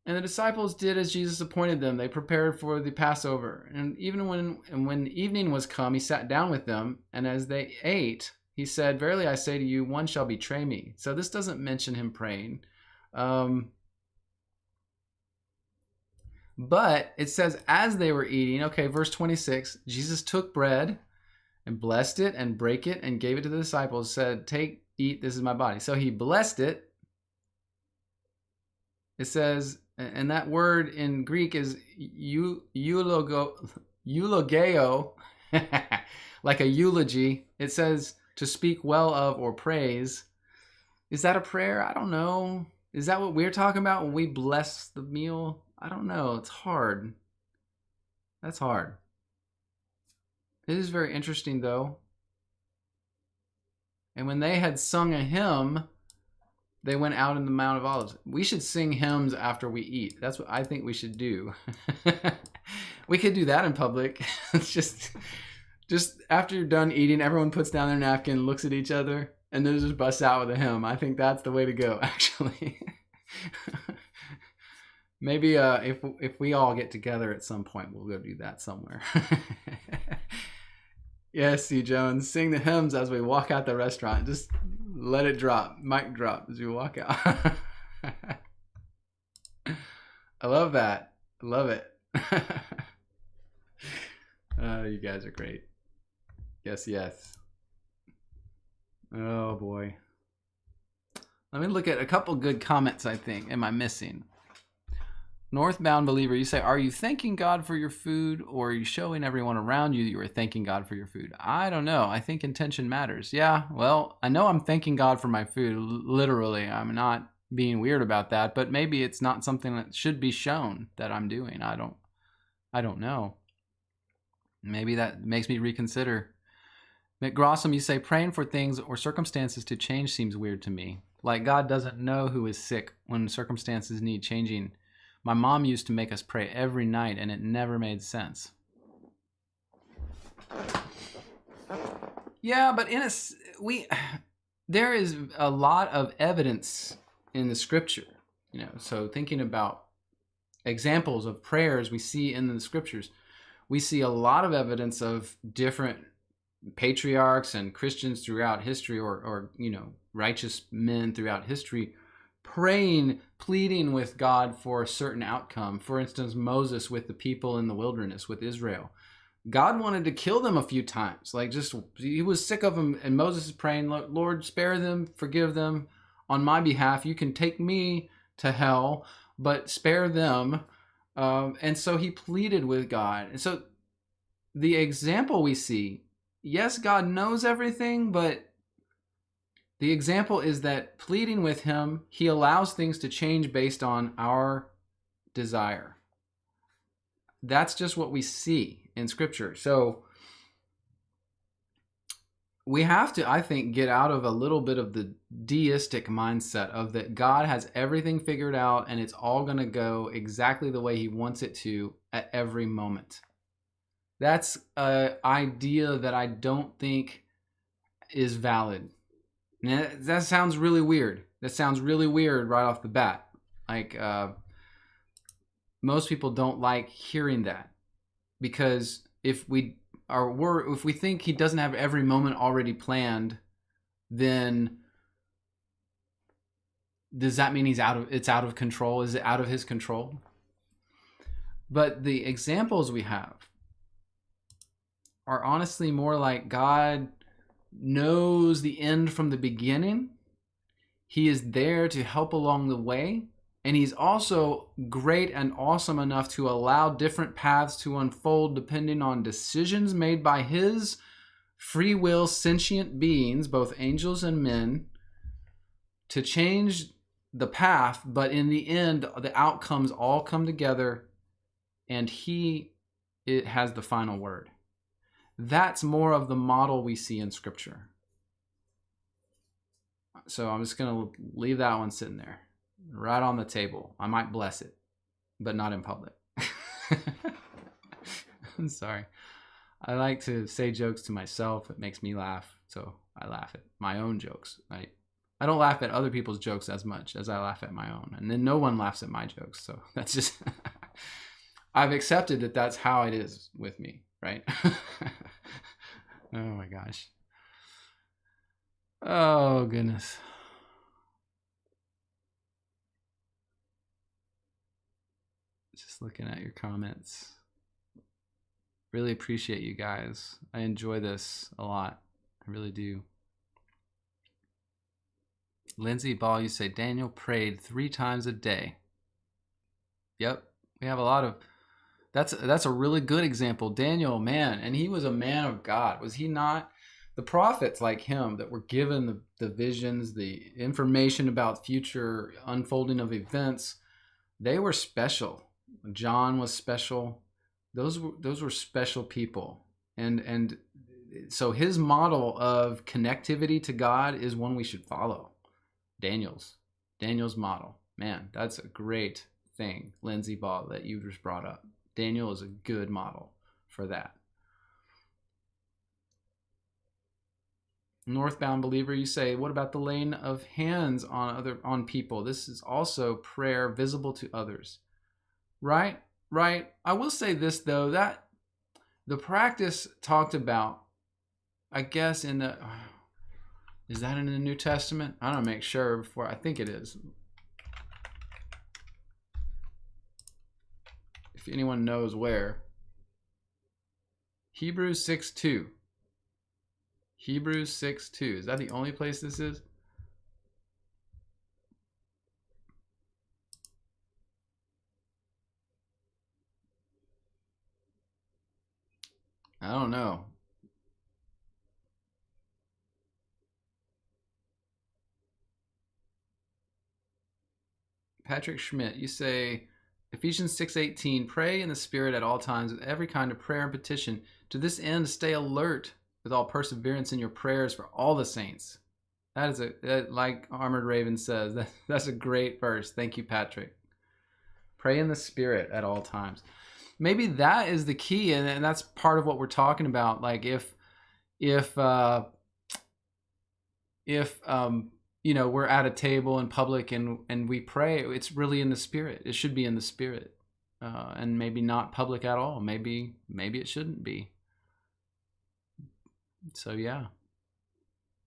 the disciples did as Jesus appointed them. They prepared for the Passover. And even when evening was come, he sat down with them. And as they ate, he said, verily I say to you, one shall betray me. So this doesn't mention him praying. But it says, as they were eating, okay, verse 26, Jesus took bread and blessed it and brake it and gave it to the disciples, said, take, eat, this is my body. So he blessed it. It says, and that word in Greek is eulogeo, like a eulogy. It says to speak well of or praise. Is that a prayer? I don't know. Is that what we're talking about when we bless the meal? I don't know. It's hard. That's hard. It is very interesting, though. And when they had sung a hymn, they went out in the Mount of Olives. We should sing hymns after we eat. That's what I think we should do. We could do that in public. It's just after you're done eating, everyone puts down their napkin, looks at each other, and then just busts out with a hymn. I think that's the way to go, actually. Maybe if we all get together at some point, we'll go do that somewhere. Yes, C. Jones, sing the hymns as we walk out the restaurant. Just let it drop, mic drop as we walk out. I love that. I love it. You guys are great. Yes. Oh boy. Let me look at a couple good comments, I think. Am I missing? Northbound believer, you say, are you thanking God for your food, or are you showing everyone around you that you are thanking God for your food? I don't know. I think intention matters. Yeah, well, I know I'm thanking God for my food, literally. I'm not being weird about that, but maybe it's not something that should be shown that I'm doing. I don't know. Maybe that makes me reconsider. McGrossum, you say, praying for things or circumstances to change seems weird to me. Like God doesn't know who is sick when circumstances need changing. My mom used to make us pray every night, and it never made sense. Yeah, but there is a lot of evidence in the scripture, so thinking about examples of prayers we see in the scriptures, we see a lot of evidence of different patriarchs and Christians throughout history, or righteous men throughout history, praying, pleading with God for a certain outcome. For instance, Moses with the people in the wilderness with Israel. God wanted to kill them a few times. He was sick of them, and Moses is praying, Lord, spare them, forgive them on my behalf. You can take me to hell, but spare them. And so he pleaded with God. And so the example we see, yes, God knows everything, but The example is that pleading with him, he allows things to change based on our desire. That's just what we see in Scripture. So we have to, I think, get out of a little bit of the deistic mindset of that God has everything figured out and it's all going to go exactly the way he wants it to at every moment. That's an idea that I don't think is valid. Now, that sounds really weird. That sounds really weird right off the bat. Like, most people don't like hearing that, because if we think he doesn't have every moment already planned, then does that mean it's out of control? Is it out of his control? But the examples we have are honestly more like God knows the end from the beginning. He is there to help along the way. And he's also great and awesome enough to allow different paths to unfold depending on decisions made by his free will sentient beings, both angels and men, to change the path. But in the end, the outcomes all come together and it has the final word. That's more of the model we see in Scripture. So I'm just going to leave that one sitting there. Right on the table. I might bless it, but not in public. I'm sorry. I like to say jokes to myself. It makes me laugh, so I laugh at my own jokes. I don't laugh at other people's jokes as much as I laugh at my own. And then no one laughs at my jokes, so that's just... I've accepted that that's how it is with me, right? Oh my gosh. Oh, goodness. Just looking at your comments. Really appreciate you guys. I enjoy this a lot. I really do. Lindsay Ball, you say Daniel prayed 3 times a day. Yep. We have a lot of... That's a really good example. Daniel, man, and he was a man of God. Was he not? The prophets like him that were given the visions, the information about future unfolding of events, they were special. John was special. Those were special people. And so his model of connectivity to God is one we should follow. Daniel's model. Man, that's a great thing, Lindsay Ball, that you just brought up. Daniel is a good model for that. Northbound believer, you say, what about the laying of hands on people? This is also prayer visible to others. Right. I will say this, though, that the practice talked about, I guess, is that in the New Testament? I don't make sure before. I think it is. If anyone knows where. Hebrews 6:2. Hebrews 6:2. Is that the only place this is? I don't know. Patrick Schmidt, you say Ephesians 6:18, pray in the Spirit at all times with every kind of prayer and petition. To this end, stay alert with all perseverance in your prayers for all the saints. That is like Armored Raven says, that's a great verse. Thank you, Patrick. Pray in the Spirit at all times. Maybe that is the key, and that's part of what we're talking about. Like if we're at a table in public and we pray, it's really in the Spirit. It should be in the Spirit, and maybe not public at all. Maybe it shouldn't be. So yeah,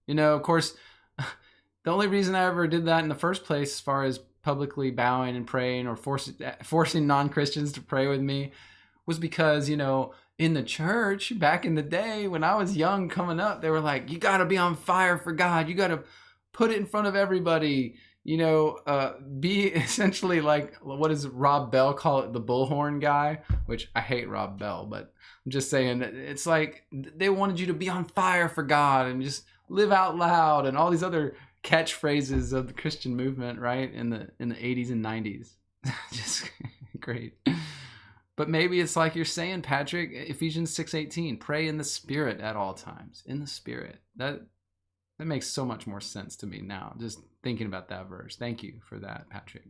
of course, the only reason I ever did that in the first place, as far as publicly bowing and praying or forcing non-Christians to pray with me, was because in the church back in the day when I was young coming up, they were like, you got to be on fire for God. You got to put it in front of everybody, be essentially like, what does Rob Bell call it? The bullhorn guy, which I hate Rob Bell, but I'm just saying it's like they wanted you to be on fire for God and just live out loud, and all these other catchphrases of the Christian movement, right? In the 80s and 90s. Just great. But maybe it's like you're saying, Patrick, Ephesians 6:18, pray in the Spirit at all times. In the Spirit. That makes so much more sense to me now, just thinking about that verse. Thank you for that, Patrick.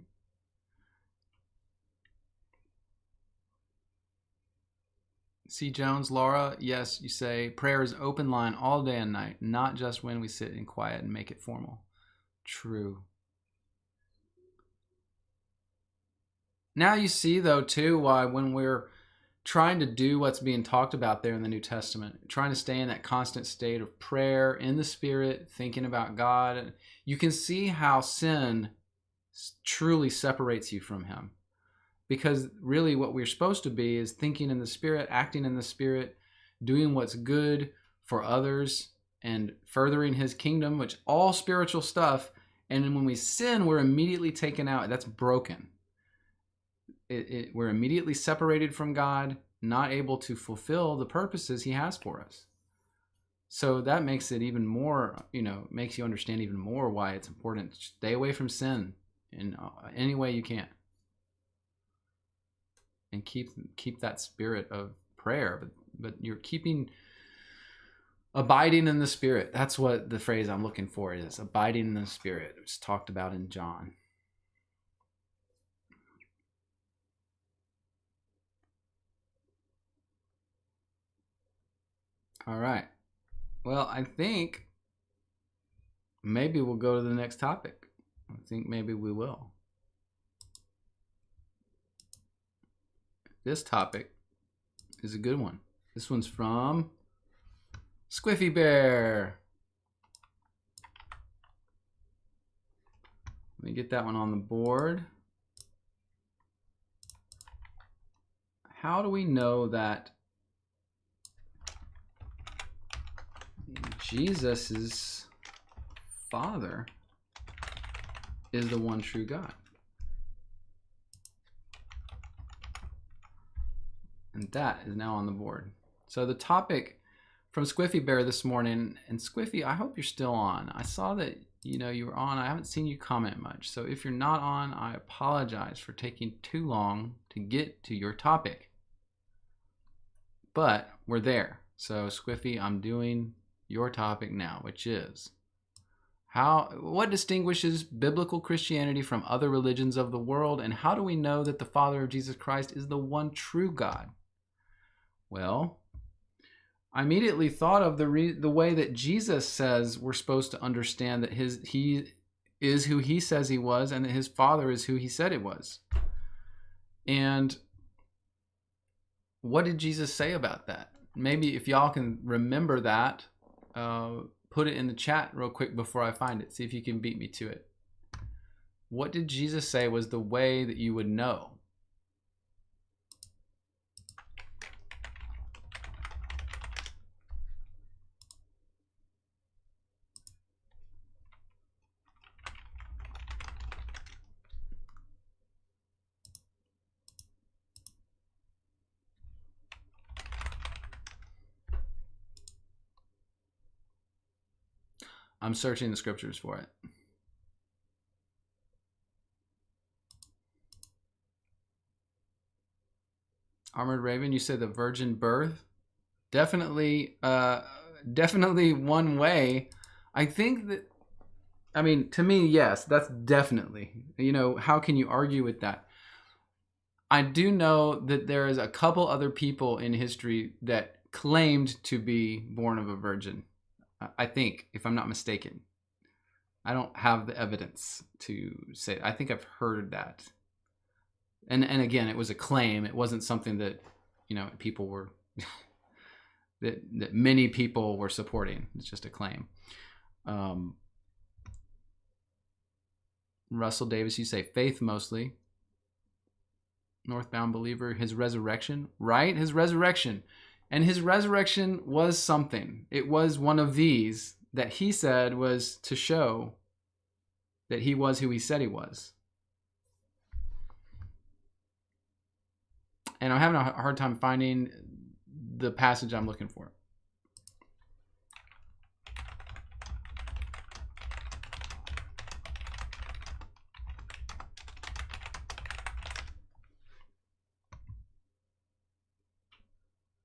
C. Jones, Laura, yes, you say, prayer is open line all day and night, not just when we sit in quiet and make it formal. True. Now you see, though, too, why when we're trying to do what's being talked about there in the New Testament, trying to stay in that constant state of prayer in the Spirit, thinking about God, you can see how sin truly separates you from Him. Because really what we're supposed to be is thinking in the Spirit, acting in the Spirit, doing what's good for others, and furthering His kingdom, which all spiritual stuff. And then when we sin, we're immediately taken out. That's broken. We're immediately separated from God, not able to fulfill the purposes He has for us. So that makes it even more, makes you understand even more why it's important to stay away from sin in any way you can. And keep that spirit of prayer, but you're abiding in the Spirit. That's what the phrase I'm looking for is, abiding in the Spirit. It's talked about in John. All right. Well, I think maybe we'll go to the next topic. I think maybe we will. This topic is a good one. This one's from Squiffy Bear. Let me get that one on the board. How do we know that Jesus' Father is the one true God? And that is now on the board. So the topic from Squiffy Bear this morning, and Squiffy, I hope you're still on. I saw that you were on. I haven't seen you comment much. So if you're not on, I apologize for taking too long to get to your topic. But we're there. So Squiffy, I'm doing your topic now, which is what distinguishes biblical Christianity from other religions of the world, and how do we know that the Father of Jesus Christ is the one true God? Well, I immediately thought of the way that Jesus says we're supposed to understand that He is who He says He was, and that His Father is who He said it was. And what did Jesus say about that? Maybe if y'all can remember that, put it in the chat real quick before I find it. See if you can beat me to it. What did Jesus say was the way that you would know? I'm searching the scriptures for it. Armored Raven, you said the virgin birth? Definitely one way. I think that, to me, yes, that's definitely. How can you argue with that? I do know that there is a couple other people in history that claimed to be born of a virgin. I think, if I'm not mistaken. I don't have the evidence to say. I think I've heard that. And again, it was a claim. It wasn't something that, people were, that many people were supporting. It's just a claim. Russell Davis, you say faith mostly. Northbound Believer, His resurrection, right? His resurrection. And His resurrection was something. It was one of these that He said was to show that He was who He said He was. And I'm having a hard time finding the passage I'm looking for.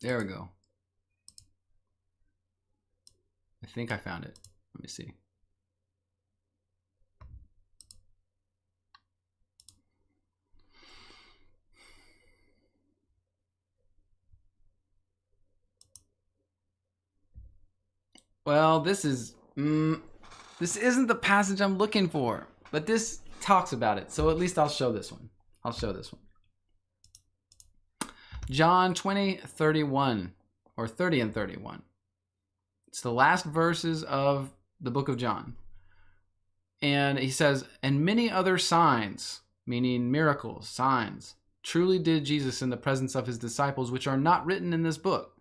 There we go. I think I found it. Let me see. Well, this isn't the passage I'm looking for, but this talks about it. So at least I'll show this one. John 20:31, or 30 and 31. It's the last verses of the book of John. And he says, and many other signs, meaning miracles, signs, truly did Jesus in the presence of his disciples, which are not written in this book.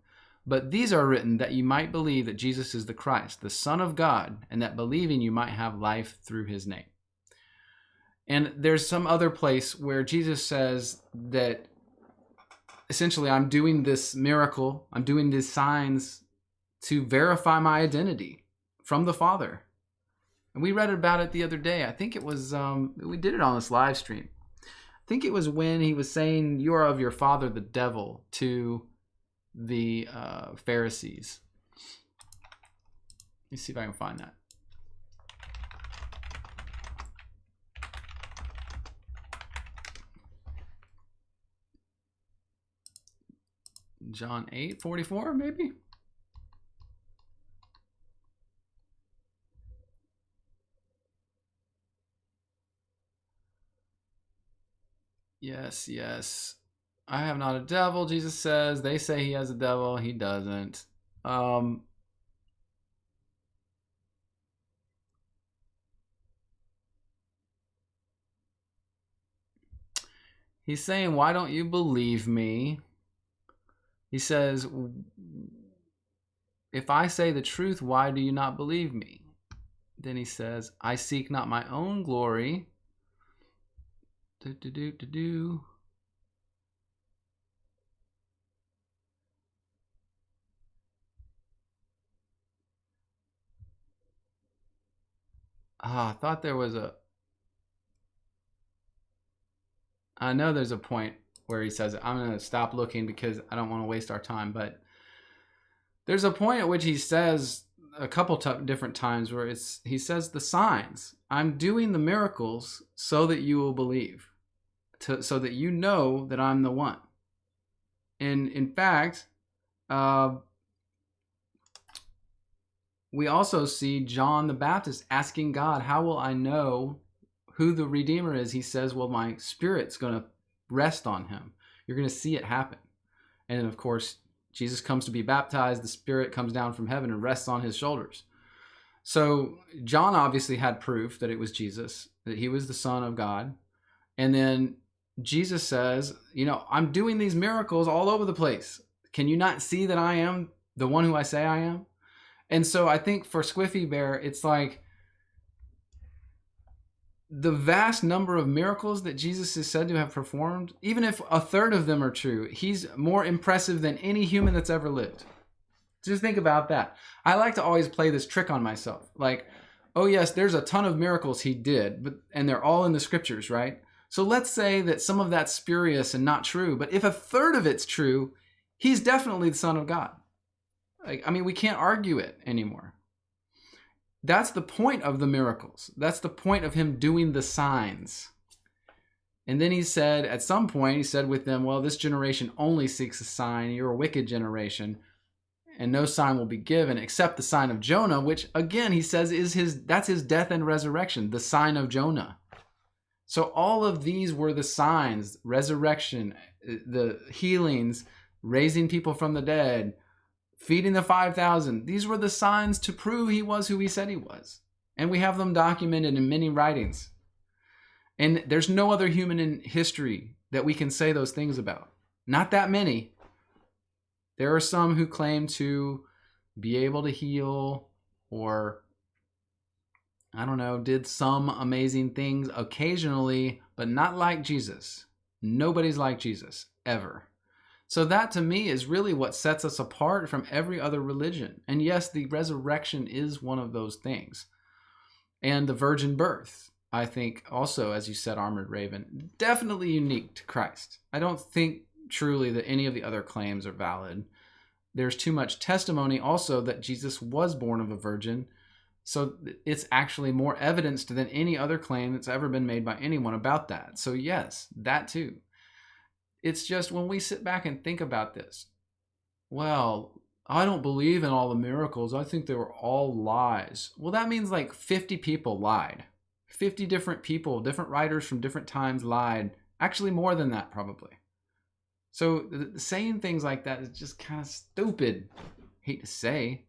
But these are written that you might believe that Jesus is the Christ, the Son of God, and that believing you might have life through his name. And there's some other place where Jesus says that essentially I'm doing this miracle, I'm doing these signs to verify my identity from the Father. And we read about it the other day. I think it was, we did it on this live stream. I think it was when he was saying, you are of your father, the devil, to the Pharisees. Let me see if I can find that. John 8:44, maybe? Yes. I have not a devil, Jesus says. They say he has a devil. He doesn't. He's saying, why don't you believe me? He says, if I say the truth, why do you not believe me? Then he says, I seek not my own glory. I thought there was I know there's a point where he says, I'm going to stop looking because I don't want to waste our time. But there's a point at which he says a couple different times where he says the signs. I'm doing the miracles so that you will believe, so that you know that I'm the one. And in fact, we also see John the Baptist asking God, how will I know who the Redeemer is? He says, well, my Spirit's going to rest on him. You're going to see it happen. And then, of course, Jesus comes to be baptized. The Spirit comes down from heaven and rests on his shoulders. So John obviously had proof that it was Jesus, that he was the Son of God. And then Jesus says, I'm doing these miracles all over the place. Can you not see that I am the one who I say I am? And so I think for Squiffy Bear, it's like the vast number of miracles that Jesus is said to have performed, even if a third of them are true, he's more impressive than any human that's ever lived. Just think about that. I like to always play this trick on myself. Like, oh yes, there's a ton of miracles he did, and they're all in the scriptures, right? So let's say that some of that's spurious and not true, but if a third of it's true, he's definitely the Son of God. We can't argue it anymore. That's the point of the miracles. That's the point of him doing the signs. And then he said, at some point, he said with them, well, this generation only seeks a sign. You're a wicked generation, and no sign will be given except the sign of Jonah, which again, he says that's his death and resurrection, the sign of Jonah. So all of these were the signs: resurrection, the healings, raising people from the dead, feeding the 5,000. These were the signs to prove he was who he said he was. And we have them documented in many writings. And there's no other human in history that we can say those things about. Not that many. There are some who claim to be able to heal, or, I don't know, did some amazing things occasionally, but not like Jesus. Nobody's like Jesus, ever. So that to me is really what sets us apart from every other religion. And yes, the resurrection is one of those things. And the virgin birth, I think also, as you said, Armored Raven, definitely unique to Christ. I don't think truly that any of the other claims are valid. there's too much testimony also that Jesus was born of a virgin. So it's actually more evidenced than any other claim that's ever been made by anyone about that. So yes, that too. It's just when we sit back and think about this, well, I don't believe in all the miracles. I think they were all lies. Well, that means like 50 people lied. 50 different people, different writers from different times lied. Actually, more than that, probably. So saying things like that is just kind of stupid. Hate to say.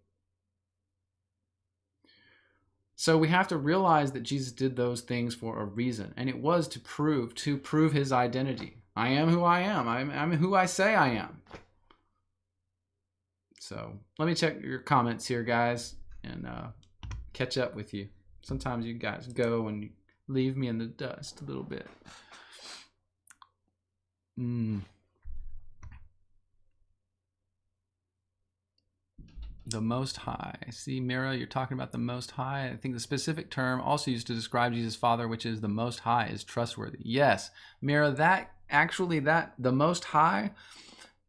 So we have to realize that Jesus did those things for a reason. And it was to prove his identity. I am who I am. I'm who I say I am. So let me check your comments here, guys, and catch up with you. Sometimes you guys go and leave me in the dust a little bit. The Most High. See, Mira, you're talking about the Most High. I think the specific term also used to describe Jesus' Father, which is the Most High, is trustworthy. Yes, Mira, the Most High,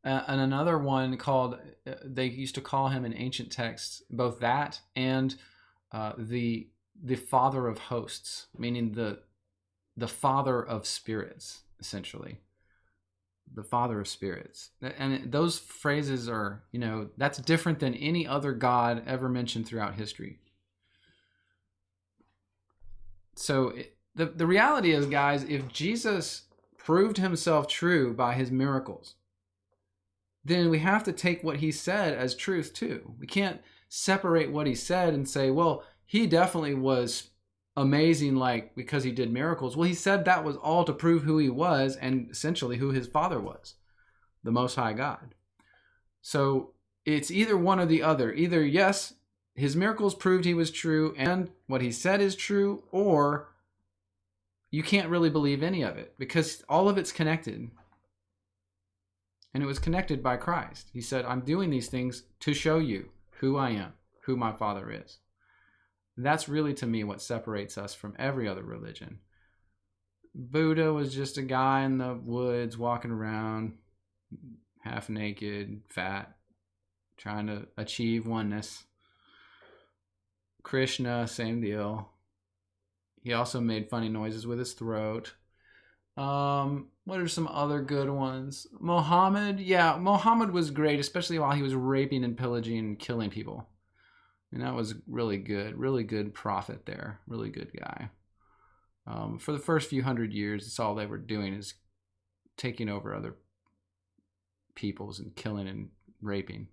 and another one called, they used to call him in ancient texts, both that and the Father of Hosts, meaning the Father of Spirits, essentially. The Father of Spirits. And those phrases are, that's different than any other God ever mentioned throughout history. So the reality is, guys, if Jesus proved himself true by his miracles, then we have to take what he said as truth too. We can't separate what he said and say, well, he definitely was amazing, like, because he did miracles. Well, he said that was all to prove who he was and essentially who his Father was, the Most High God. So it's either one or the other. Either, yes, his miracles proved he was true and what he said is true, or you can't really believe any of it because all of it's connected. And it was connected by Christ. He said, I'm doing these things to show you who I am, who my Father is. That's really, to me, what separates us from every other religion. Buddha was just a guy in the woods walking around, half naked, fat, trying to achieve oneness. Krishna, same deal. He also made funny noises with his throat. What are some other good ones? Muhammad, yeah, Muhammad was great, especially while he was raping and pillaging and killing people. And that was really good prophet there, really good guy. For the first few hundred years, that's all they were doing is taking over other peoples and killing and raping.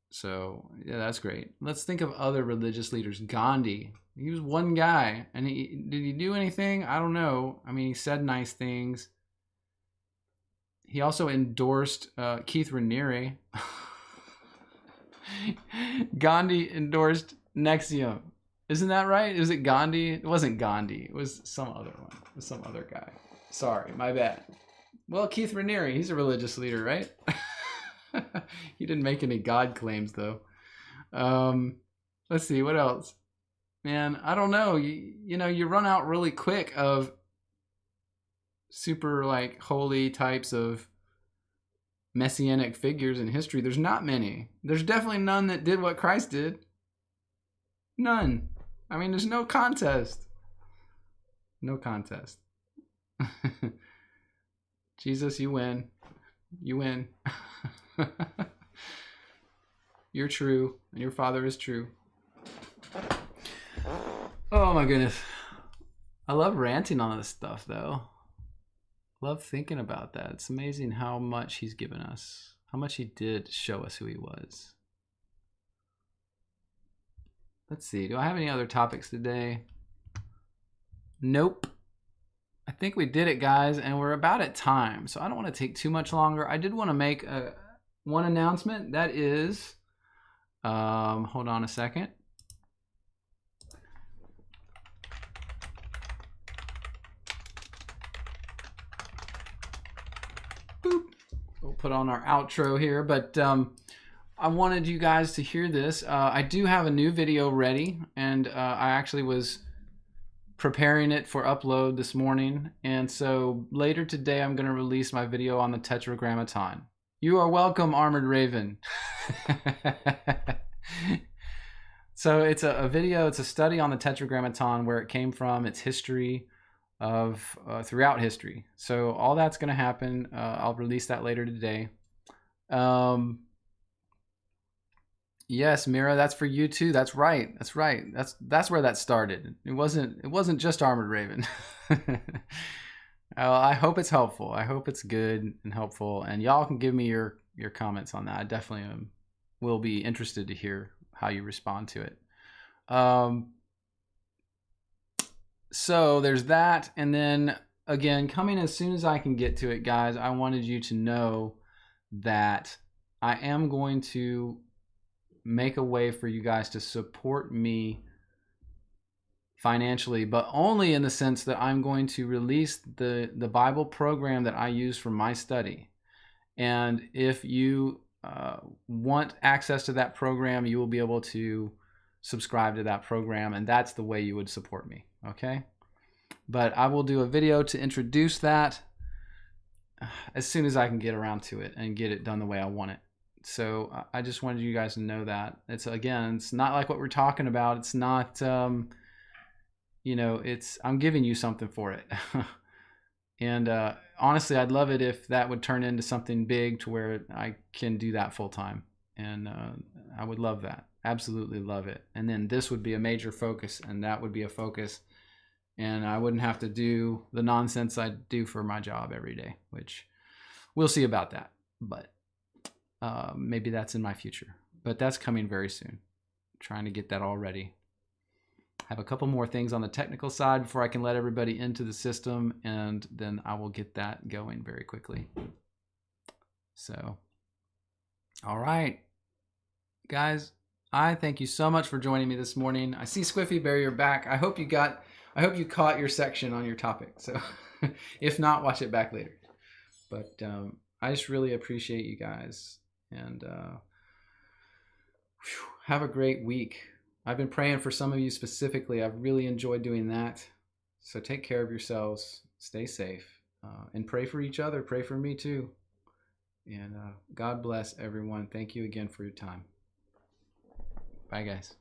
So, yeah, that's great. Let's think of other religious leaders. Gandhi, he was one guy. And did he do anything? I don't know. I mean, he said nice things. He also endorsed Keith Raniere. Gandhi endorsed Nexium. Isn't that right? Was it Gandhi? It wasn't Gandhi. It was some other one. It was some other guy. Sorry, my bad. Well, Keith Raniere, he's a religious leader, right? He didn't make any God claims, though. Let's see, what else? Man, I don't know. You run out really quick of super, like, holy types of messianic figures in history. There's not many. There's definitely none that did what Christ did. None. I mean, there's no contest. No contest. Jesus, you win. You win. You're true, and your Father is true. Oh my goodness. I love ranting on this stuff, though. Love thinking about that. It's amazing how much he's given us, how much he did show us who he was. Let's see. Do I have any other topics today? Nope. I think we did it, guys, and we're about at time, so I don't want to take too much longer. I did want to make one announcement. That is, hold on a second. Boop. We'll put on our outro here, but I wanted you guys to hear this. I do have a new video ready, and I actually was preparing it for upload this morning, and so later today I'm going to release my video on the Tetragrammaton. You are welcome, Armored Raven. So it's a video, it's a study on the Tetragrammaton, where it came from, its history of throughout history. So all that's going to happen. I'll release that later today. Yes, Mira, that's for you too. That's right. That's right. That's where that started. It wasn't just Armored Raven. I hope it's helpful. I hope it's good and helpful. And y'all can give me your comments on that. I definitely will be interested to hear how you respond to it. So there's that. And then again, coming as soon as I can get to it, guys, I wanted you to know that I am going to make a way for you guys to support me financially, but only in the sense that I'm going to release the Bible program that I use for my study. And if you want access to that program, you will be able to subscribe to that program, and that's the way you would support me, okay? But I will do a video to introduce that as soon as I can get around to it and get it done the way I want it. So I just wanted you guys to know that. It's not like what we're talking about. It's not, I'm giving you something for it. And honestly, I'd love it if that would turn into something big to where I can do that full time. And I would love that. Absolutely love it. And then this would be a major focus, and that would be a focus. And I wouldn't have to do the nonsense I do for my job every day, which we'll see about that. But maybe that's in my future. But that's coming very soon. I'm trying to get that all ready. Have a couple more things on the technical side before I can let everybody into the system, and then I will get that going very quickly. So, all right, guys, I thank you so much for joining me this morning. I see Squiffy Bear, you're back. I hope you caught your section on your topic. So if not, watch it back later. But I just really appreciate you guys, and have a great week. I've been praying for some of you specifically. I've really enjoyed doing that. So take care of yourselves, stay safe, and pray for each other. Pray for me too. And God bless everyone. Thank you again for your time. Bye, guys.